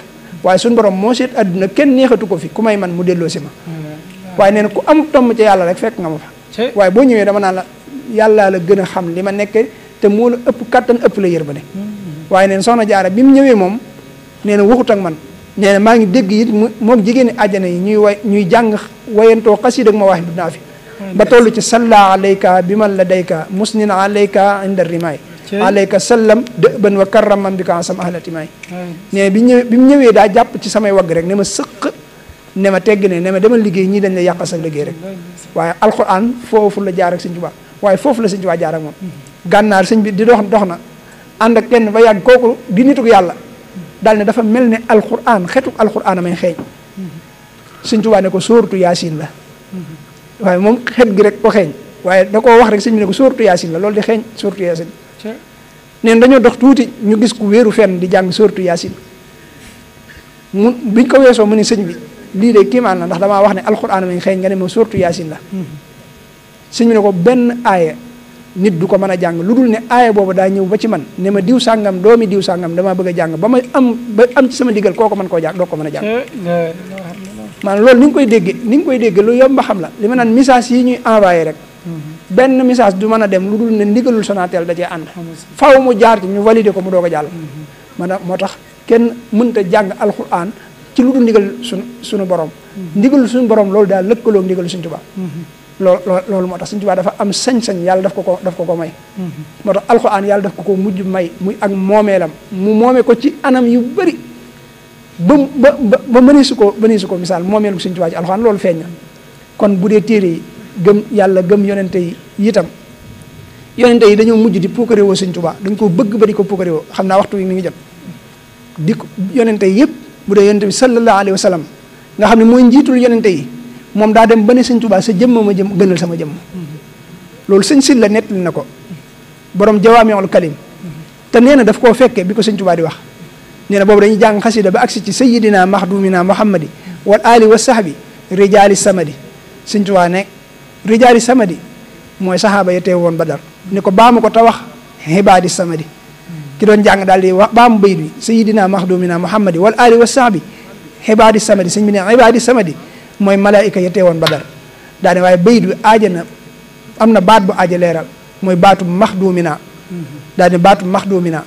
waaye suñu borom moo seet adduna kenn neexatu ko fi ku may man mu delloo si ma waaye nee na ku am tomm ci yàlla rek fekk nga ma fa waaye boo ñëwee dama naan la yàllaa la gën a xam li ma nekkee te moo la ëpp kattan ëpp la yërmande waaye nee na soxna jaara bi mu ñëwee moom nee na waxut ak man nee na maa ngi dégg it moom jigéeni àjjana yi ñuy jàng wayantoo xasiid ak ma waax du naa fi ba toll ci salla alayka bi man la dayka musnin alayka inda rimaay alayka sallam dëban wa karramam bi ka sam ahlatimaay nee bi mu ñëwee daa jàpp ci samay wagg rek ne ma sëq ne ma tegg ne ma demal liggéey ñii dañ la yàqal sa liggéey rek waaye alquran foofu la jaar ak Sëñ Tuubaa waaye foofu la Sëñ Tuubaa jaar ak moom gànnaar sëñ bi di dox na ànd ak kenn ba yàgg kooku di nituk yàlla daal ne dafa mel ne alquran xetuk alquran amay xeeñ Sëñ Tuubaa ne ko sóoratu yaasin la waaye moom xet gi rek ko xeeñ waaye da koo wax rek sëñ bi ne ko sóoratu yaasin la loolu di xeeñ sóoratu yaasin neen dañoo dox tuuti ñu gis ku wéeru fenn di jàng sóoratu yaasin biñ ko weesoo mu ni sëñ bi lii de kiimaan la ndax damaa wax ne alquran amay xeeñ nga ne moom sóoratu yaasin la sëñ bi ne ko benn aaya nit du ko mën a jàng lu dul ne aaya boobu daa ñëw ba ci man ne ma diw sàngam doomi diw sàngam damaa bëgg a jàng ba am ci sama digal kooko mën koo jàng doo ko mën a jàng maanaam loolu ni nga koy dégg lu yomb xam la li ma naan message yi ñuy envoyé rek benn message du mën a dem lu dul ne ndigalul Sonatel da cee ànd faw mu jaar ci ñu validé ko mu doog a jàll maanaam moo tax kenn mënta jàng alquran ci lu dul ndigal suñu borom ndigalul suñu borom loolu daal lëkkaloo ndigalul Sëñ Tuubaa loolu moo tax Sëñ Tuubaa dafa am sañ-sañ yàlla daf ko ko may moo tax alxuraan yàlla daf ko mujj may muy ak moomeelam mu moome ko ci anam yu bëri ba mëneesu ko misaal moomeelu Sëñ Tuubaa ci alxuraan loolu feeñ na kon bu dee téere yi gëm yàlla gëm yonente yi itam yonente yi dañoo mujj di puukarewoo Sëñ Tuubaa dañ ko bëgg ba di ko puukarewoo xam naa waxtu wi mi ngi jot di ko yonente yi yëpp bu dee yonente bi sallallahu alayhi wa sallam nga xam ne mooy njiitul yonente yi moom daa dem ba ne Sëñ Tuubaa sa jëmm ma jëm gënal sama jëmm loolu sëñ sil la nettali na ko borom jawaamiul kalim te nee na daf koo fekkee bi ko Sëñ Tuubaa di wax nee na boobu dañuy jàng xasida ba agsi ci sayyidina maxdumina muhammadi wal ali wa sahbi rijaali samadi Sëñ Tuubaa ne rijaali samadi mooy saxaaba ya teew woon Badar ni ko baamu ko te wax xibaadi samadi ki doon jàng daal di wax baamu bayit bi sayyidina maxdumina muhammadi wal ali wa sahbi xibaadi samadi sëñ bi ne xibaadi samadi mooy malaayika ya teewoon Badar daane waaye bayit bi aaja na am na baat bu aaja leeral mooy baatu maxdumina daane baatu maxdumina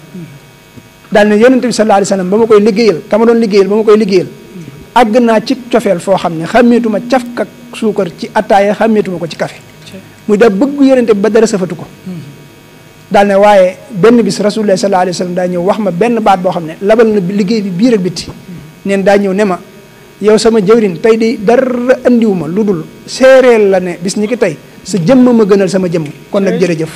daal ne yonente bi sallallahu alayhi wa sallam ba ma koy liggéeyal àgg naa ci cofeel foo xam ne xàmmeetuma caf kak suukar ci attaaya xàmmeetuma ko ci café muy da bëgg yonente bi ba dara safatu ko daal ne waaye benn bis rasulullah sallallahu alayhi wa sallam daa ñëw wax ma benn baat boo xam ne labal na liggéey bi biir ak bitti neen daa ñëw ne ma yow sama jëwrin tey de dara andiwu ma lu dul séeréel la ne bis ñi ki tey sa jëmm ma gënal sama jëmm kon nag jërëjëf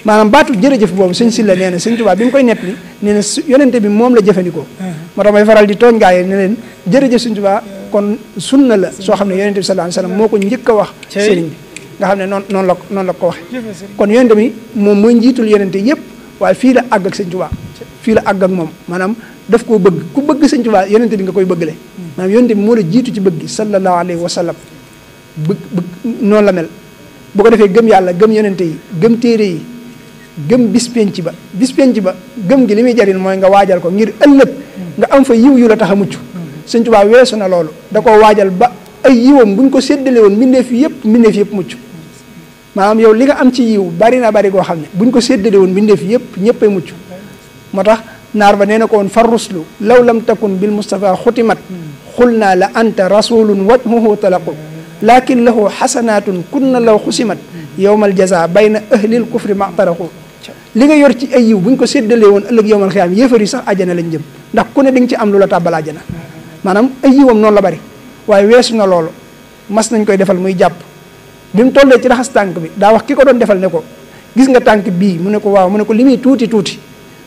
maanaam baatu jërëjëf boobu sëñ si la nee na Sëñ Tuubaa bi mu koy nettali nee na yonente bi moom la jëfandikoo moo tax may faral di tooñ gaa yi ne leen jërëjëf Sëñ Tuubaa kon sunna la soo xam ne yonente bi sallallahu alayhi wasallam moo ko njëkk a wax sëriñ bi nga xam ne noonu la ko waxe kon yonente bi moom mooy njiitul yonente yëpp waaye fii la àgg ak Sëñ Tuubaa fii la àgg ak moom maanaam daf koo bëgg ku bëgg Sëñ Tuubaa yonente bi nga koy bëggale maanaam yonente bi moo la jiitu ci bëgg gi sallallahu alayhi wa sallam bëgg noonu la mel bu ko defee gëm yàlla gëm yonente yi gëm téere yi gëm bis penc ba gëm gi li muy jariñ mooy nga waajal ko ngir ëllëg nga am fa yiw yu la tax a mucc Sëñ Tuubaa weesu na loolu da koo waajal ba ay yiwam buñ ko séddale woon mbindeef yëpp mucc maanaam yow li nga am ci yiw bari na bari goo xam ne buñ ko séddale woon mbindeef yëpp ñëppay mucc moo tax naar ba nee na ko woon far ruslu law lam takun bil mustafa xutimat xul naa la anta rasulun wajhuhu talaqu lakin lahu xasanatun kunna law xusimat yowmal jaza bayna ahlil kufri maxtaraxu li nga yor ci ay yiw buñ ko séddalee woon ëllëg yowmal xiyaam yéefar yi sax ajjana lañ jëm ndax ku ne di nga ci am lu la tàbbal ajjana maanaam ay yiwam noonu la bari waaye weesu na loolu mas nañ koy defal muy jàpp bi mu tollee ci raxas tànk bi daa wax ki ko doon defal ne ko gis nga tànk bii mu ne ko waaw mu ne ko li muy tuuti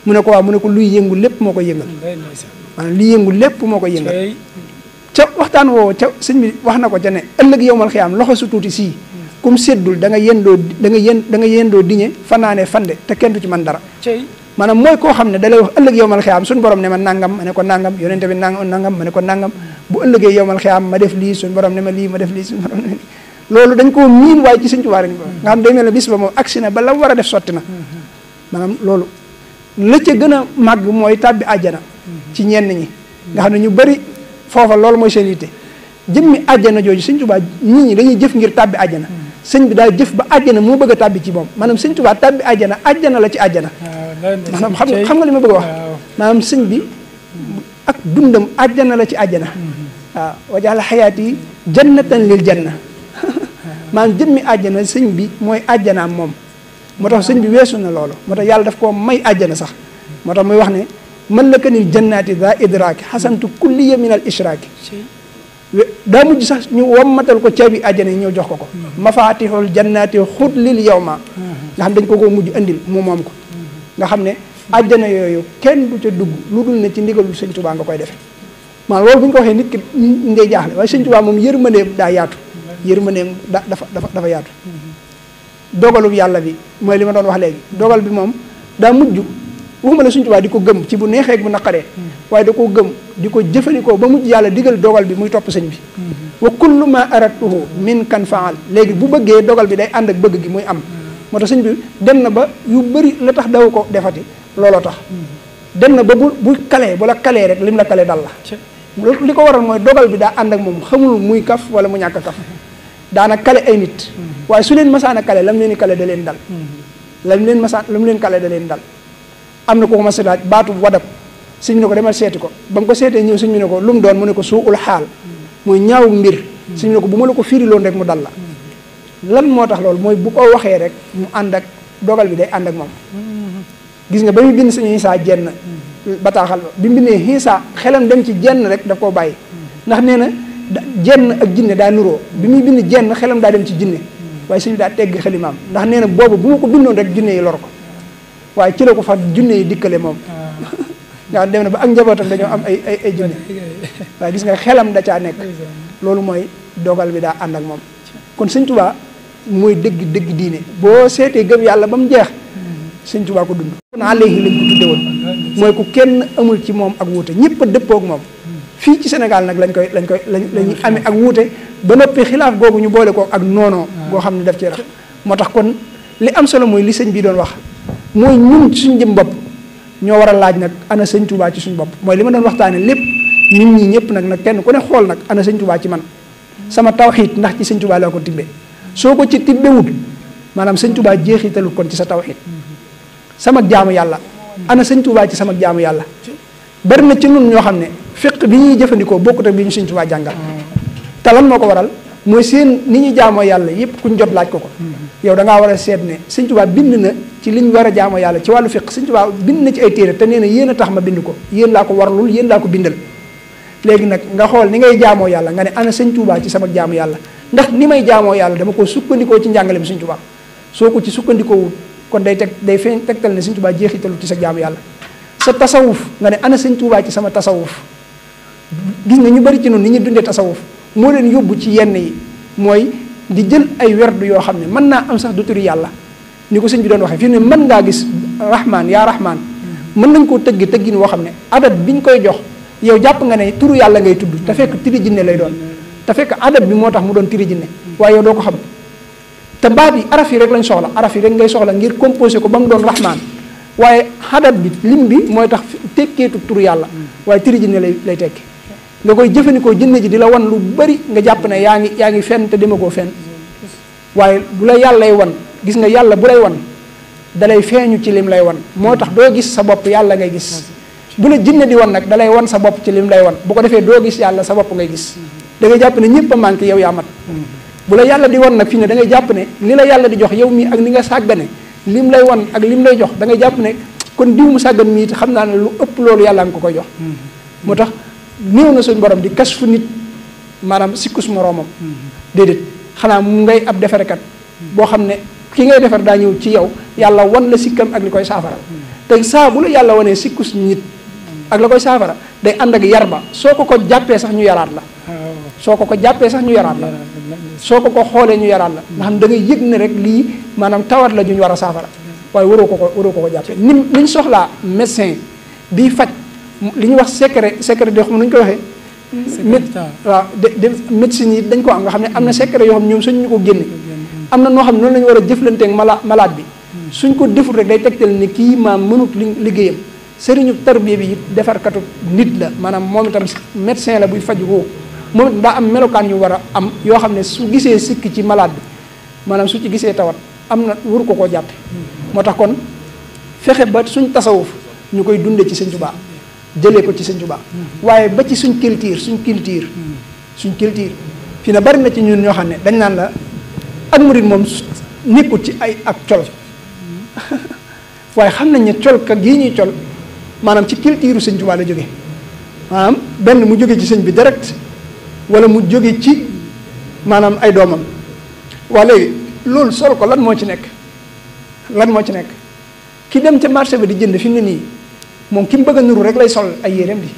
mu ne ko waaw mu ne ko luy yëngu lépp moo koy yëngal maanaam liy yëngu lépp moo koy yëngal ca waxtaan woowu ca sëñ bi wax na ko ca ne ëllëg yowmal xiyaam loxo su tuuti sii kum séddul da nga yendoo diñe fanaane fande te kenn du ci man dara maanaam mooy koo xam ne da lay wax ëllëg yowmal xiyaam suñu borom ne ma nangam ma ne ko nangam yonente bi nangam ma ne ko nangam bu ëllëgee yowmal xiyaam ma def lii suñu borom ne ma lii ma def lii suñu borom ne loolu dañ koo miin waaye ci Sëñ Tuubaa nga xam day mel ne bis ba moom agsi na ba la war a def sotti na maanaam loolu la ca gën a màgg mooy tàbbi àjjana ci ñenn ñi nga xam ne ñu bari foofa loolu mooy seen yitte jëmmi àjjana jooju sëñ Tuubaa nit ñi dañuy jëf ngir tàbbi àjjana sëñ bi daal jëf ba àjjana moo bëgg a tàbbi ci moom maanaam sëñ Tuubaa tàbbi àjjana la ci àjjana maanaam xam nga li ma bëgg a wax maanaam sëñ bi ak dundam àjjana la ci àjjana waaw wajaxla xayaat yi jannatan lil janna maanaam jëmmi àjjana sëñ bi mooy àjjanaam moom moo tax sëñ bi weesu na loolu moo tax yàlla daf koo may àjjana sax moo tax muy wax ne man la kanil jannaati da idraaki xasantu kulliya min al ishraaki daa mujj sax ñu wammatal ko caabi àjjana yi ñëw jox ko mafatihul jannaati xut lil yawma nga xam dañ ko mujj andil mu moom ko nga xam ne àjjana yooyu kenn du ca dugg lu dul ne ci ndigalul sëñ Tuubaa nga koy defe maanaam loolu bu ñu ko waxee nit ki ngay jaaxle waaye sëñ Tuubaa moom yërmandeem daa yaatu yërmandeem dafa yaatu dogalub yàlla bi mooy li ma doon wax léegi dogal bi moom daa mujj waxuma la sëñ Tuubaa di ko gëm ci bu neexee bu naqaree waaye da koo gëm di ko jëfandikoo ba mujj yàlla digal dogal bi muy topp sëñ bi wa kullu ma aradtuhu min kan faal léegi bu bëggee dogal bi day ànd ak bëgg gi muy am moo tax sëñ bi dem na ba yu bëri la tax daw ko defati looloo tax dem na ba bu kalee bu la kalee rek lim la kalee dal la li ko waral mooy dogal bi daa ànd ak moom xamul muy kaf wala mu ñàkk kaf daana kale ay nit waaye su leen masaan a kale lam leen i kale da leen dal lam leen kale da leen dal am na ko ma si laaj baatu wadab sëñ bi ne ko demal seeti ko ba mu ko seetee ñëw sëñ bi ne ko lu mu doon mu ne ko suuul xaal mooy ñaawu mbir sëñ bi ne ko bu ma la ko firiloon rek mu dal la lan moo tax loolu mooy bu ko waxee rek mu ànd ak dogal bi day ànd ak moom gis nga ba mu bind sëñ Isaa jenn bataaxal ba bi mu bindee Isaa xelam dem ci jenn rek daf koo bàyyi ndax nee na jenn ak jinne daa nuroo bi muy bind jenn xelam daa dem ci jinne waaye sëñ bi daa tegg xelimaam ndax nee na boobu bu ma ko bindoon rek jinne yi lor ko waaye ci la ko fa junne yi dikkale moom nga dem na ba ak njabootam dañoo am ay junne waaye gis nga xelam da caa nekk loolu mooy dogal bi daa ànd ak moom kon sëñ Tuubaa mooy dëgg diine boo seetee gëm yàlla ba mu jeex sëñ Tuubaa ko dund kon alayhi lañ ko tudde woon mooy ku kenn amul ci moom ak wuute ñëpp a dëppoo ak moom fii ci Sénégal nag lañuy amee ak wuute ba noppi xilaaf googu ñu boole ko ak noonoo goo xam ne daf ci rax moo tax kon li am solo mooy li sëñ bi doon wax mooy ñun suñ jëm bopp ñoo war a laaj nag ana sëñ Tuubaa ci suñ bopp mooy li ma doon waxtaane lépp nit ñi ñëpp nag kenn ku ne xool nag ana sëñ Tuubaa ci man sama tawxiid ndax ci sëñ Tuubaa laa ko tibbee soo ko ci tibbewut maanaam sëñ Tuubaa jeexitalut kon ci sa tawxiid sama jaamu yàlla ana sëñ Tuubaa ci sama jaamu yàlla bari na ci nun ñoo xam ne fiq bi ñuy jëfandikoo bokkut ak bi ñu sëñ Tuubaa jàngal te lan moo ko waral mooy seen ni ñuy jaamoo yàlla yëpp kuñ jot laaj ko yow da ngaa war a seet ne sëñ Tuubaa bind na ci liñ war a jaamoo yàlla ci wàllu fiq sëñ Tuubaa bind na ci ay téere te nee na yéen a tax ma bind ko yéen laa ko warlul yéen laa ko bindal léegi nag nga xool ni ngay jaamoo yàlla nga ne ana sëñ Tuubaa ci sama jaamu yàlla ndax ni may jaamoo yàlla dama ko sukkandikoo ci njàngale bi sëñ Tuubaa soo ko ci sukkandikoo wut kon day feeñ tegtal ne sëñ Tuubaa jeexitalu ci sa jaamu yàlla sa tasawuf nga ne ana sëñ Tuubaa ci sama tasawuf gis nga ñu bari ci noonu ni ñuy dundee tasawuf moo leen yóbbu ci yenn yi mooy di jël ay werdu yoo xam ne mën naa am sax du turi yàlla ni ko sëñ bi doon waxee fii ne mën ngaa gis rahman yaa rahman mën nañ koo tëggin woo xam ne adat biñ koy jox yow jàpp nga ne turu yàlla ngay tudd te fekk tiri jinne lay doon te fekk adat bi moo tax mu doon tiri jinne waaye yow doo ko xam te baat yi araf yi rek lañ soxla araf yi rek ngay soxla ngir composé ko ba mu doon rahman waaye adat bi lim bi mooy tax tekkeetu turu yàlla waaye tiri jinne lay tekki nga koy jëfandikoo jinne ji di la wan lu bari nga jàpp ne yaa ngi fenn te demagoo fenn waaye bu la yàllay wan gis nga yàlla bu lay wan dalay feeñu ci lim lay wan moo tax doo gis sa bopp yàlla ngay gis bu la jinne di wan nag dalay wan sa bopp ci lim lay wan bu ko defee doo gis yàlla sa bopp ngay gis da ngay jàpp ne ñëpp a manqué yow yaa mat bu la yàlla di wan nag fii ne da ngay jàpp ne li la yàlla di jox yow mii ak ni nga sàggane lim lay wan ak lim lay jox da ngay jàpp ne kon diw mu sàggan mii xam naa ne lu ëpp loolu yàlla nga ko koy jox moo tax néew na suñ borom di kas fu nit maanaam sikkus moroomam déedéet xanaa mu ngay ab defarekat boo xam ne ki ngay defar daa ñëw ci yow yàlla wan la sikkam ak li koy saafara te saa bu la yàlla wanee sikkus nit ak la koy saafara day ànd ak yar ba soo ko jàppee sax ñu yaraat la soo ko jàppee sax ñu yaraat la soo ko xoolee ñu yaraat la nga xam da ngay yëg ne rek lii maanaam tawat la ju ñu war a saafara waaye waroo ko jàppee niñ soxlaa médecin bii faj li ñuy wax secret de xam nu ñu koy waxee waaw de médecine yi dañ ko am nga xam ne am na secret yoo xam ñoom suñ ñu ko génne am na noo xam ne noonu la ñu war a jëflanteeg malade bi suñ ko deful rek day tegtal ni kii maam mënut liggéeyam. sëriñu tarbiya bi it defarkatu nit la maanaam moom itam médecin la buy faj woo moom it daa am melokaan yu war a am yoo xam ne su gisee sikk ci malade bi maanaam su ci gisee tawat am na waru ko koo jàppe moo tax kon fexe ba suñ tasawuf ñu koy dunde ci Sëñ Tuubaa jëlee ko ci Sëñ Tuubaa waaye ba ci suñ culture fii ne bari na ci ñun ñoo xam ne dañ naan la ak murid moom nekkul ci ay ak col waaye xam nañ ne col ka gii ñuy col maanaam ci culture Sëñ Tuubaa la jóge maanaam benn mu jóge ci sëñ bi direct wala mu jóge ci maanaam ay doomam waa léegi loolu sol ko lan moo ci nekk ki dem ca marché ba di jënd fi mu ne nii moom ki mu bëgg a nuru rek lay sol ay yéreem di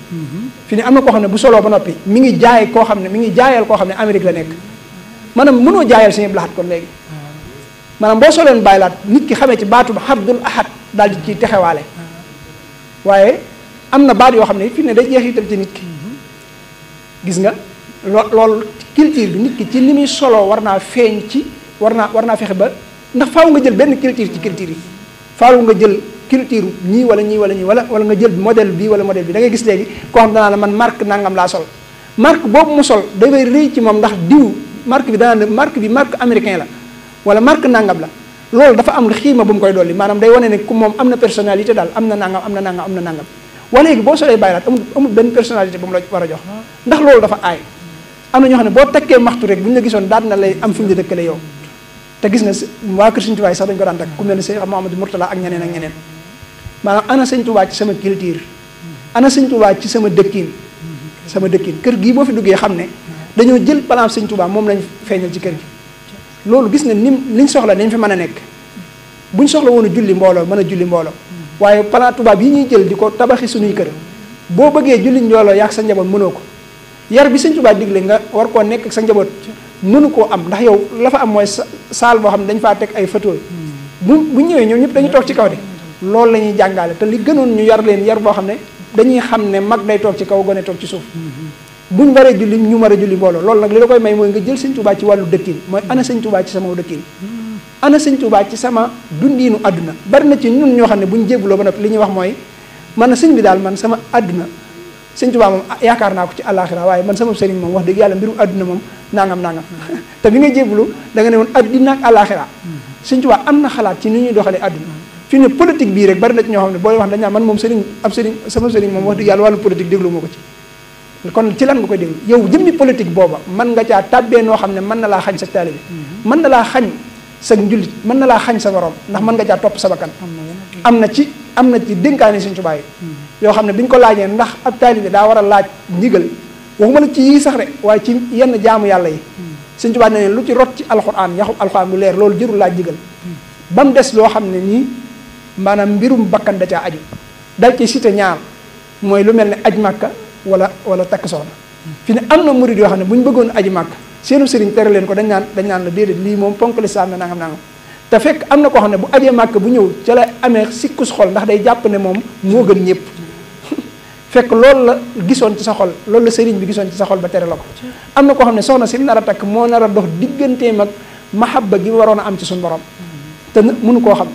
fi ne am na koo xam ne bu soloo ba noppi mi ngi jaayal koo xam ne Amérique la nekk maanaam mënoo jaayal Sëñ Abdul Ahad kon léegi maanaam boo soleen bàyyi laat nit ki xamee ci baatu Abdul Ahad daal di ci texewaale waaye am na baat yoo xam ne fi ne day jeexital ci nit ki gis nga loolu culture bi nit ki ci ni muy soloo war naa feeñ ci war naa fexe ba ndax faaw nga jël benn culture ci culture yi faaw nga jël culture ñii wala nga jël modèle bi wala modèle bi da ngay gis léegi koo xam danaa la man marque nangam laa sol marque boobu mu sol dafay rëy ci moom ndax diw marque bi danaa ne marque américain la wala marque nangam la loolu dafa am xiima bu mu koy dolli maanaam day wane ne ku moom am na personnalité daal am na nangam wala léegi boo solee bàyyi laat amul benn personnalité bu mu la war a jox ndax loolu dafa aay am na ñoo xam ne boo tekkee maxtu rek bu ñu la gisoon daal na lay am fu ñu la dëkkale yow te gis nga waa kër Sëñ Tuubaa sax dañu ko daan takk ku mel ne Cheikh Mouhamadou Mourtala ak ñeneen maanaam ana Sëñ Tuubaa ci sama culture ana Sëñ Tuubaa ci sama dëkkin kër gii boo fi duggee xam ne dañoo jël plan Sëñ Tuubaa moom lañ feeñal ci kër gi loolu gis nga liñ soxla nañ fi mën a nekk buñ soxla woon a julli mbooloo mën a julli mbooloo waaye plan tubaab yi ñuy jël di ko tabaxi suñuy kër boo bëggee julli mbooloo yaag sa njaboot mënoo ko yar bi Sëñ Tuubaa digle nga war koo nekk ak sa njaboot mënu koo am ndax yow la fa am mooy saal boo xam ne dañ faa teg ay photo bu ñëwee ñoom ñëpp dañuy toog ci kaw de loolu la ñuy jàngale te li gënoon ñu yar leen yar boo xam ne dañuy xam ne mag day toog ci kaw gone toog ci suuf buñ waree julli ñu war a julli mbooloo loolu nag li la koy may mooy nga jël Sëñ Tuubaa ci wàllu dëkkin mooy ana Sëñ Tuubaa ci sama dëkkin ana Sëñ Tuubaa ci sama dundiinu àdduna bari na ci ñun ñoo xam ne buñ jébbuloo ba noppi li ñuy wax mooy man sëñ bi daal man sama àdduna Sëñ Tuubaa moom yaakaar naa ko ci àllaaxira waaye man sama sëriñ moom wax dëgg yàlla mbirum àdduna moom nangam te bi nga jébbulu da nga ne woon àddina ak àllaaxira Sëñ Tuubaa am na xalaat ci ni ñuy doxalee àdduna fi ne politique bii rek bari na ci ñoo xam ne booy wax dañ naan man moom sama sëriñ moom wax dëgg yàlla wàllu politique déglu moo ko ci kon ci lan nga koy déglu yow jëmmi politique booba mën nga caa tàbbee noo xam ne mën na laa xañ sa taalibe mën na laa xañ sa njullit mën na laa xañ sa borom ndax mën nga caa topp sa bakkan am na ci dénkaane Sëñ Tuubaa yi yoo xam ne bi ñu ko laajee ndax ab taalibe daa war a laaj ndigal waxuma la ci yii sax de waaye ci yenn jaamu yàlla yi Sëñ Tuubaa ne lu ci rot ci alxuraan yaxub alxuraan lu leer loolu jërul laaj ndigal ba mu des loo xam ne nii maanaam mbirum bakkan da caa aju dal ci cité ñaar mooy lu mel ne aj màkka wala takk soxna fi ne am na murid yoo xam ne bu ñu bëggoon aji màkk seenu sëriñ tere leen ko dañ naan la déedéet lii moom ponk lislaam na nangam te fekk am na koo xam ne bu ajee màkk bu ñëw ca la amee sikkus xol ndax day jàpp ne moom moo gën ñëpp fekk loolu la gisoon ci sa xol loolu la sëriñ bi gisoon ci sa xol ba tere la ko am na koo xam ne soxna si nar a takk moo nar a dox digganteem ak mahabba gi waroon a am ci suñu borom te mënu koo xam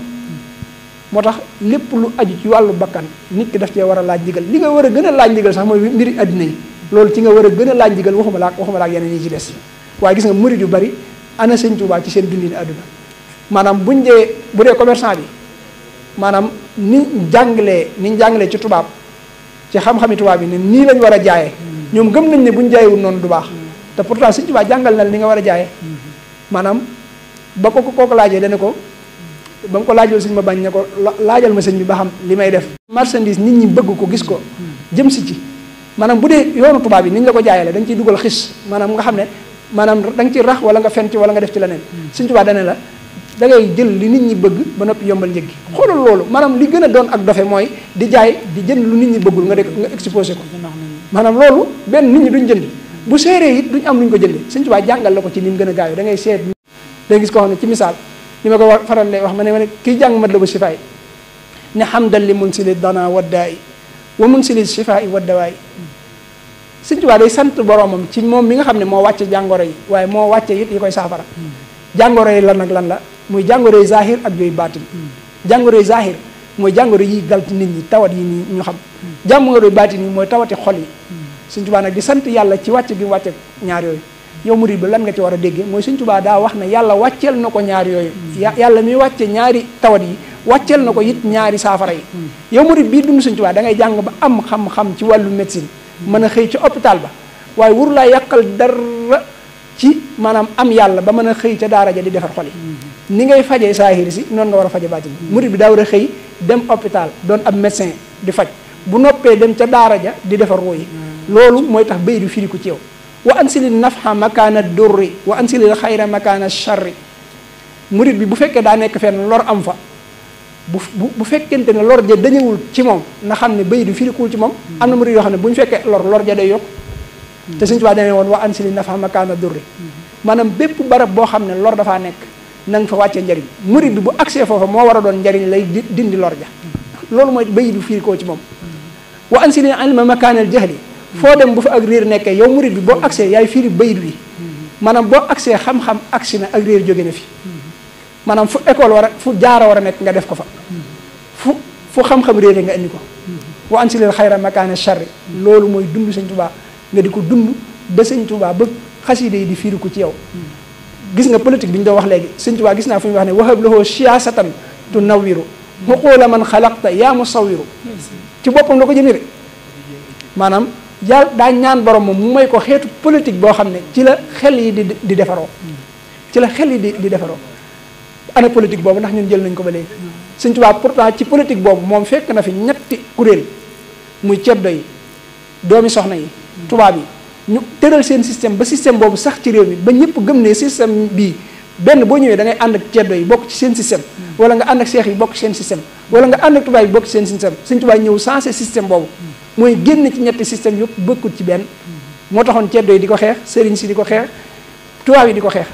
moo tax lépp lu aju ci wàllu bakkan nit ki daf cee war a laaj ndigal li nga war a gën a laaj ndigal sax mooy mbiri àddina yi loolu ci nga war a gën a laaj ndigal waxuma la ak yeneen yi ci des waaye gis nga murid yu bari ana Sëñ Tuubaa ci seen dundin àdduna maanaam bu dee commerçant bi maanaam ni jàngalee ci tubaab ci xam-xami tubaab bi ne nii lañ war a jaayee ñoom gëm nañ ne buñ jaayewul noonu du baax te pourtant Sëñ Tuubaa jàngal na li nga war a jaayee maanaam ba ko kooku laajee dana ko ba mu ko laajal sëñ ma bañ ne ko laajal ma sëñ bi ba xam li may def marchandise nit ñi bëgg ko gis ko jëm si ci maanaam bu dee yoonu tubaab yi ni ñu la ko jaayale dañ ciy dugal xis maanaam nga xam ne maanaam da nga ci rax wala nga fen ci wala nga def ci leneen Sëñ Tuubaa dane la da ngay jël li nit ñi bëgg ba noppi yombal njëg gi xoolal loolu maanaam li gën a doon ak dofe mooy di jaay di jënd lu nit ñi bëggul nga exposé ko maanaam loolu benn nit ñi duñ jënd bu seeree it duñ am luñ ko jëndee Sëñ Tuubaa jàngal la ko ci ni mu gën a gaaw da ngay seet da gis ko xam ne ci misaal li ma ko faral lay wax ma ne kii jàng Matlabu Sifaay ne hamdan li munsili dana waddaay wa munsili sifaay waddawaay Sëñ Tuubaa day sant boromam ci moom mi nga xam ne moo wàcce jàngoro yi waaye moo wàcce it yi koy saafara jàngoro yi lan la muy jàngoro yi zahir ak yooyu baatin jàngoro yi zahir mooy jàngoro yi dal ci nit ñi tawat yi ñu xam jàngoro yi baatin yi mooy tawati xol yi Sëñ Tuubaa nag di sant yàlla ci wàcc gi wàcce ñaar yooyu yow murid bi lan nga ci war a déggee mooy Sëñ Tuubaa daa wax ne yàlla wàcceel na ko ñaar yooyu yàlla mi wàcce ñaari tawat yi wàcceel na ko it ñaari saafara yi yow murid bii dund Sëñ Tuubaa da ngay jàng ba am xam-xam ci wàllu médecine mën a xëy ci hôpital ba waaye wuru laa yàqal dara ci maanaam am yàlla ba mën a xëy ca daara ja di defar xol yi ni ngay fajee saahir si noonu nga war a faje baatin murid bi daa war a xëy dem hôpital doon ab médecin di faj bu noppee dem ca daara ja di defar ruu yi loolu mooy tax bay du firi ko ci yow wa ansilil nafha makaana durri wa ansilil xayra makaana charri murid bi bu fekkee daa nekk fenn lor am fa bu fekkente ne lor ja dañëwul ci moom na xam ne bay du firikuwul ci moom am na murid yoo xam ne bu ñu fekkee lor ja day yokk te Sëñ Tuubaa demee woon wa ansilil nafha makaana durri maanaam bépp barab boo xam ne lor dafaa nekk na nga fa wàccee njariñ murid bi bu accès foofa moo war a doon njariñ lay dindi lor ja loolu mooy bay du firikoo ci moom wa ansilil ilma makaanal jahli foo dem bu fa ak réer nekkee yow murid bi boo accès yaay firi bayit wi maanaam boo accès xam-xam agsi na ak réer jóge na fi maanaam fu école war a fu jaara war a nekk nga def ko fa fu xam-xam réere nga indi ko wa ansilil xayra makaana charri loolu mooy dund Sëñ Tuubaa nga di ko dund ba Sëñ Tuubaa ba xasida yi di firi ko ci yow gis nga politique bi ñu doon wax léegi Sëñ Tuubaa gis naa fu ñu wax ne wahab lahu siyaasatan tu nawwiru xuquula man xalaqta yaa musawiru ci boppam la ko jëmee maanaam yàlla daa ñaan borom moom mu may ko xeetu politique boo xam ne ci la xel yi di defaroo ci la xel yi di defaroo ana politique boobu ndax ñun jël nañ ko ba léegi Sëñ Tuubaa pourtant ci politique boobu moom fekk na fi ñetti kuréel muy ceddo yi doomi soxna yi tubaab yi ñu tëral seen système ba système boobu sax ci réew mi ba ñëpp gëm ne système bii benn boo ñëwee da ngay ànd ak ceddo yi bokk ci seen système wala nga ànd ak seex yi bokk ci seen système wala nga ànd ak tubaab yi bokk ci seen système Sëñ Tuubaa ñëw sensé système boobu mooy génn ci ñetti système yëpp bokkut ci benn moo taxoon ceddo yi di ko xeex sëriñ si di ko xeex tubaab yi di ko xeex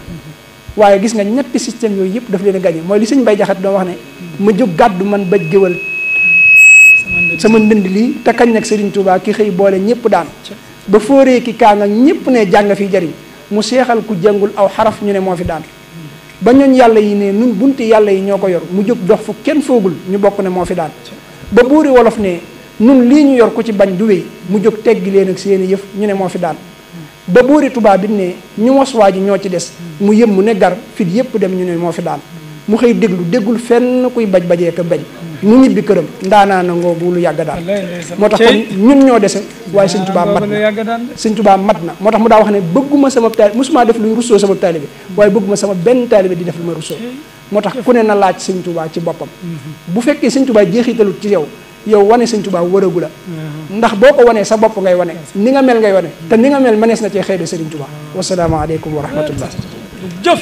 waaye gis nga ñetti système yooyu yëpp daf leen a gagné mooy li Sëñ Bay Jaxate doon wax ne ma jóg gàddu man baj géwal sama ndënd lii te kañ nag Sëriñ Tuubaa ki xëy boole ñëpp daan ba fóoree ki kaa nga ñëpp ne jàng fi jariñ mu seexal ku jàngul aw xaraf ñu ne moo fi daan ba ñooñ yàlla yi ne nun bunti yàlla yi ñoo ko yor mu jóg dox fu kenn foogul ñu bokk ne moo fi daan ba buuri wolof ne nun lii ñu yor ku ci bañ du wéy mu jóg teggi leen ak seeni yëf ñu ne moo fi daan ba buuri tubaab bi ne ñu mos waa ji ñoo ci des mu yëm mu ne gar fit yëpp dem ñu ne moo fi daan mu xëy déggul fenn kuy baj-bajee ka bañ mu ñibbi këram ndaanaa na ngoogu lu yàgg daal moo tax kon ñun ñoo dese waaye Sëñ Tuubaa mat na Sëñ Tuubaa mat na moo tax mu daa wax ne bëgguma sama taalibe mosuma def luy russoo sama taalibe waaye bëgguma sama benn taalibe di def lu ma russoo moo tax ku ne na laaj Sëñ Tuubaa ci boppam bu fekkee Sëñ Tuubaa jeexitalut ci yow wane Sëñ Tuubaa wëragu la ndax boo ko wanee sa bopp ngay wane ni nga mel ngay wane te ni nga mel mënees na cee xëy de Sëriñ Tuubaa wasalaamaaleykum wa rahmatullah jëf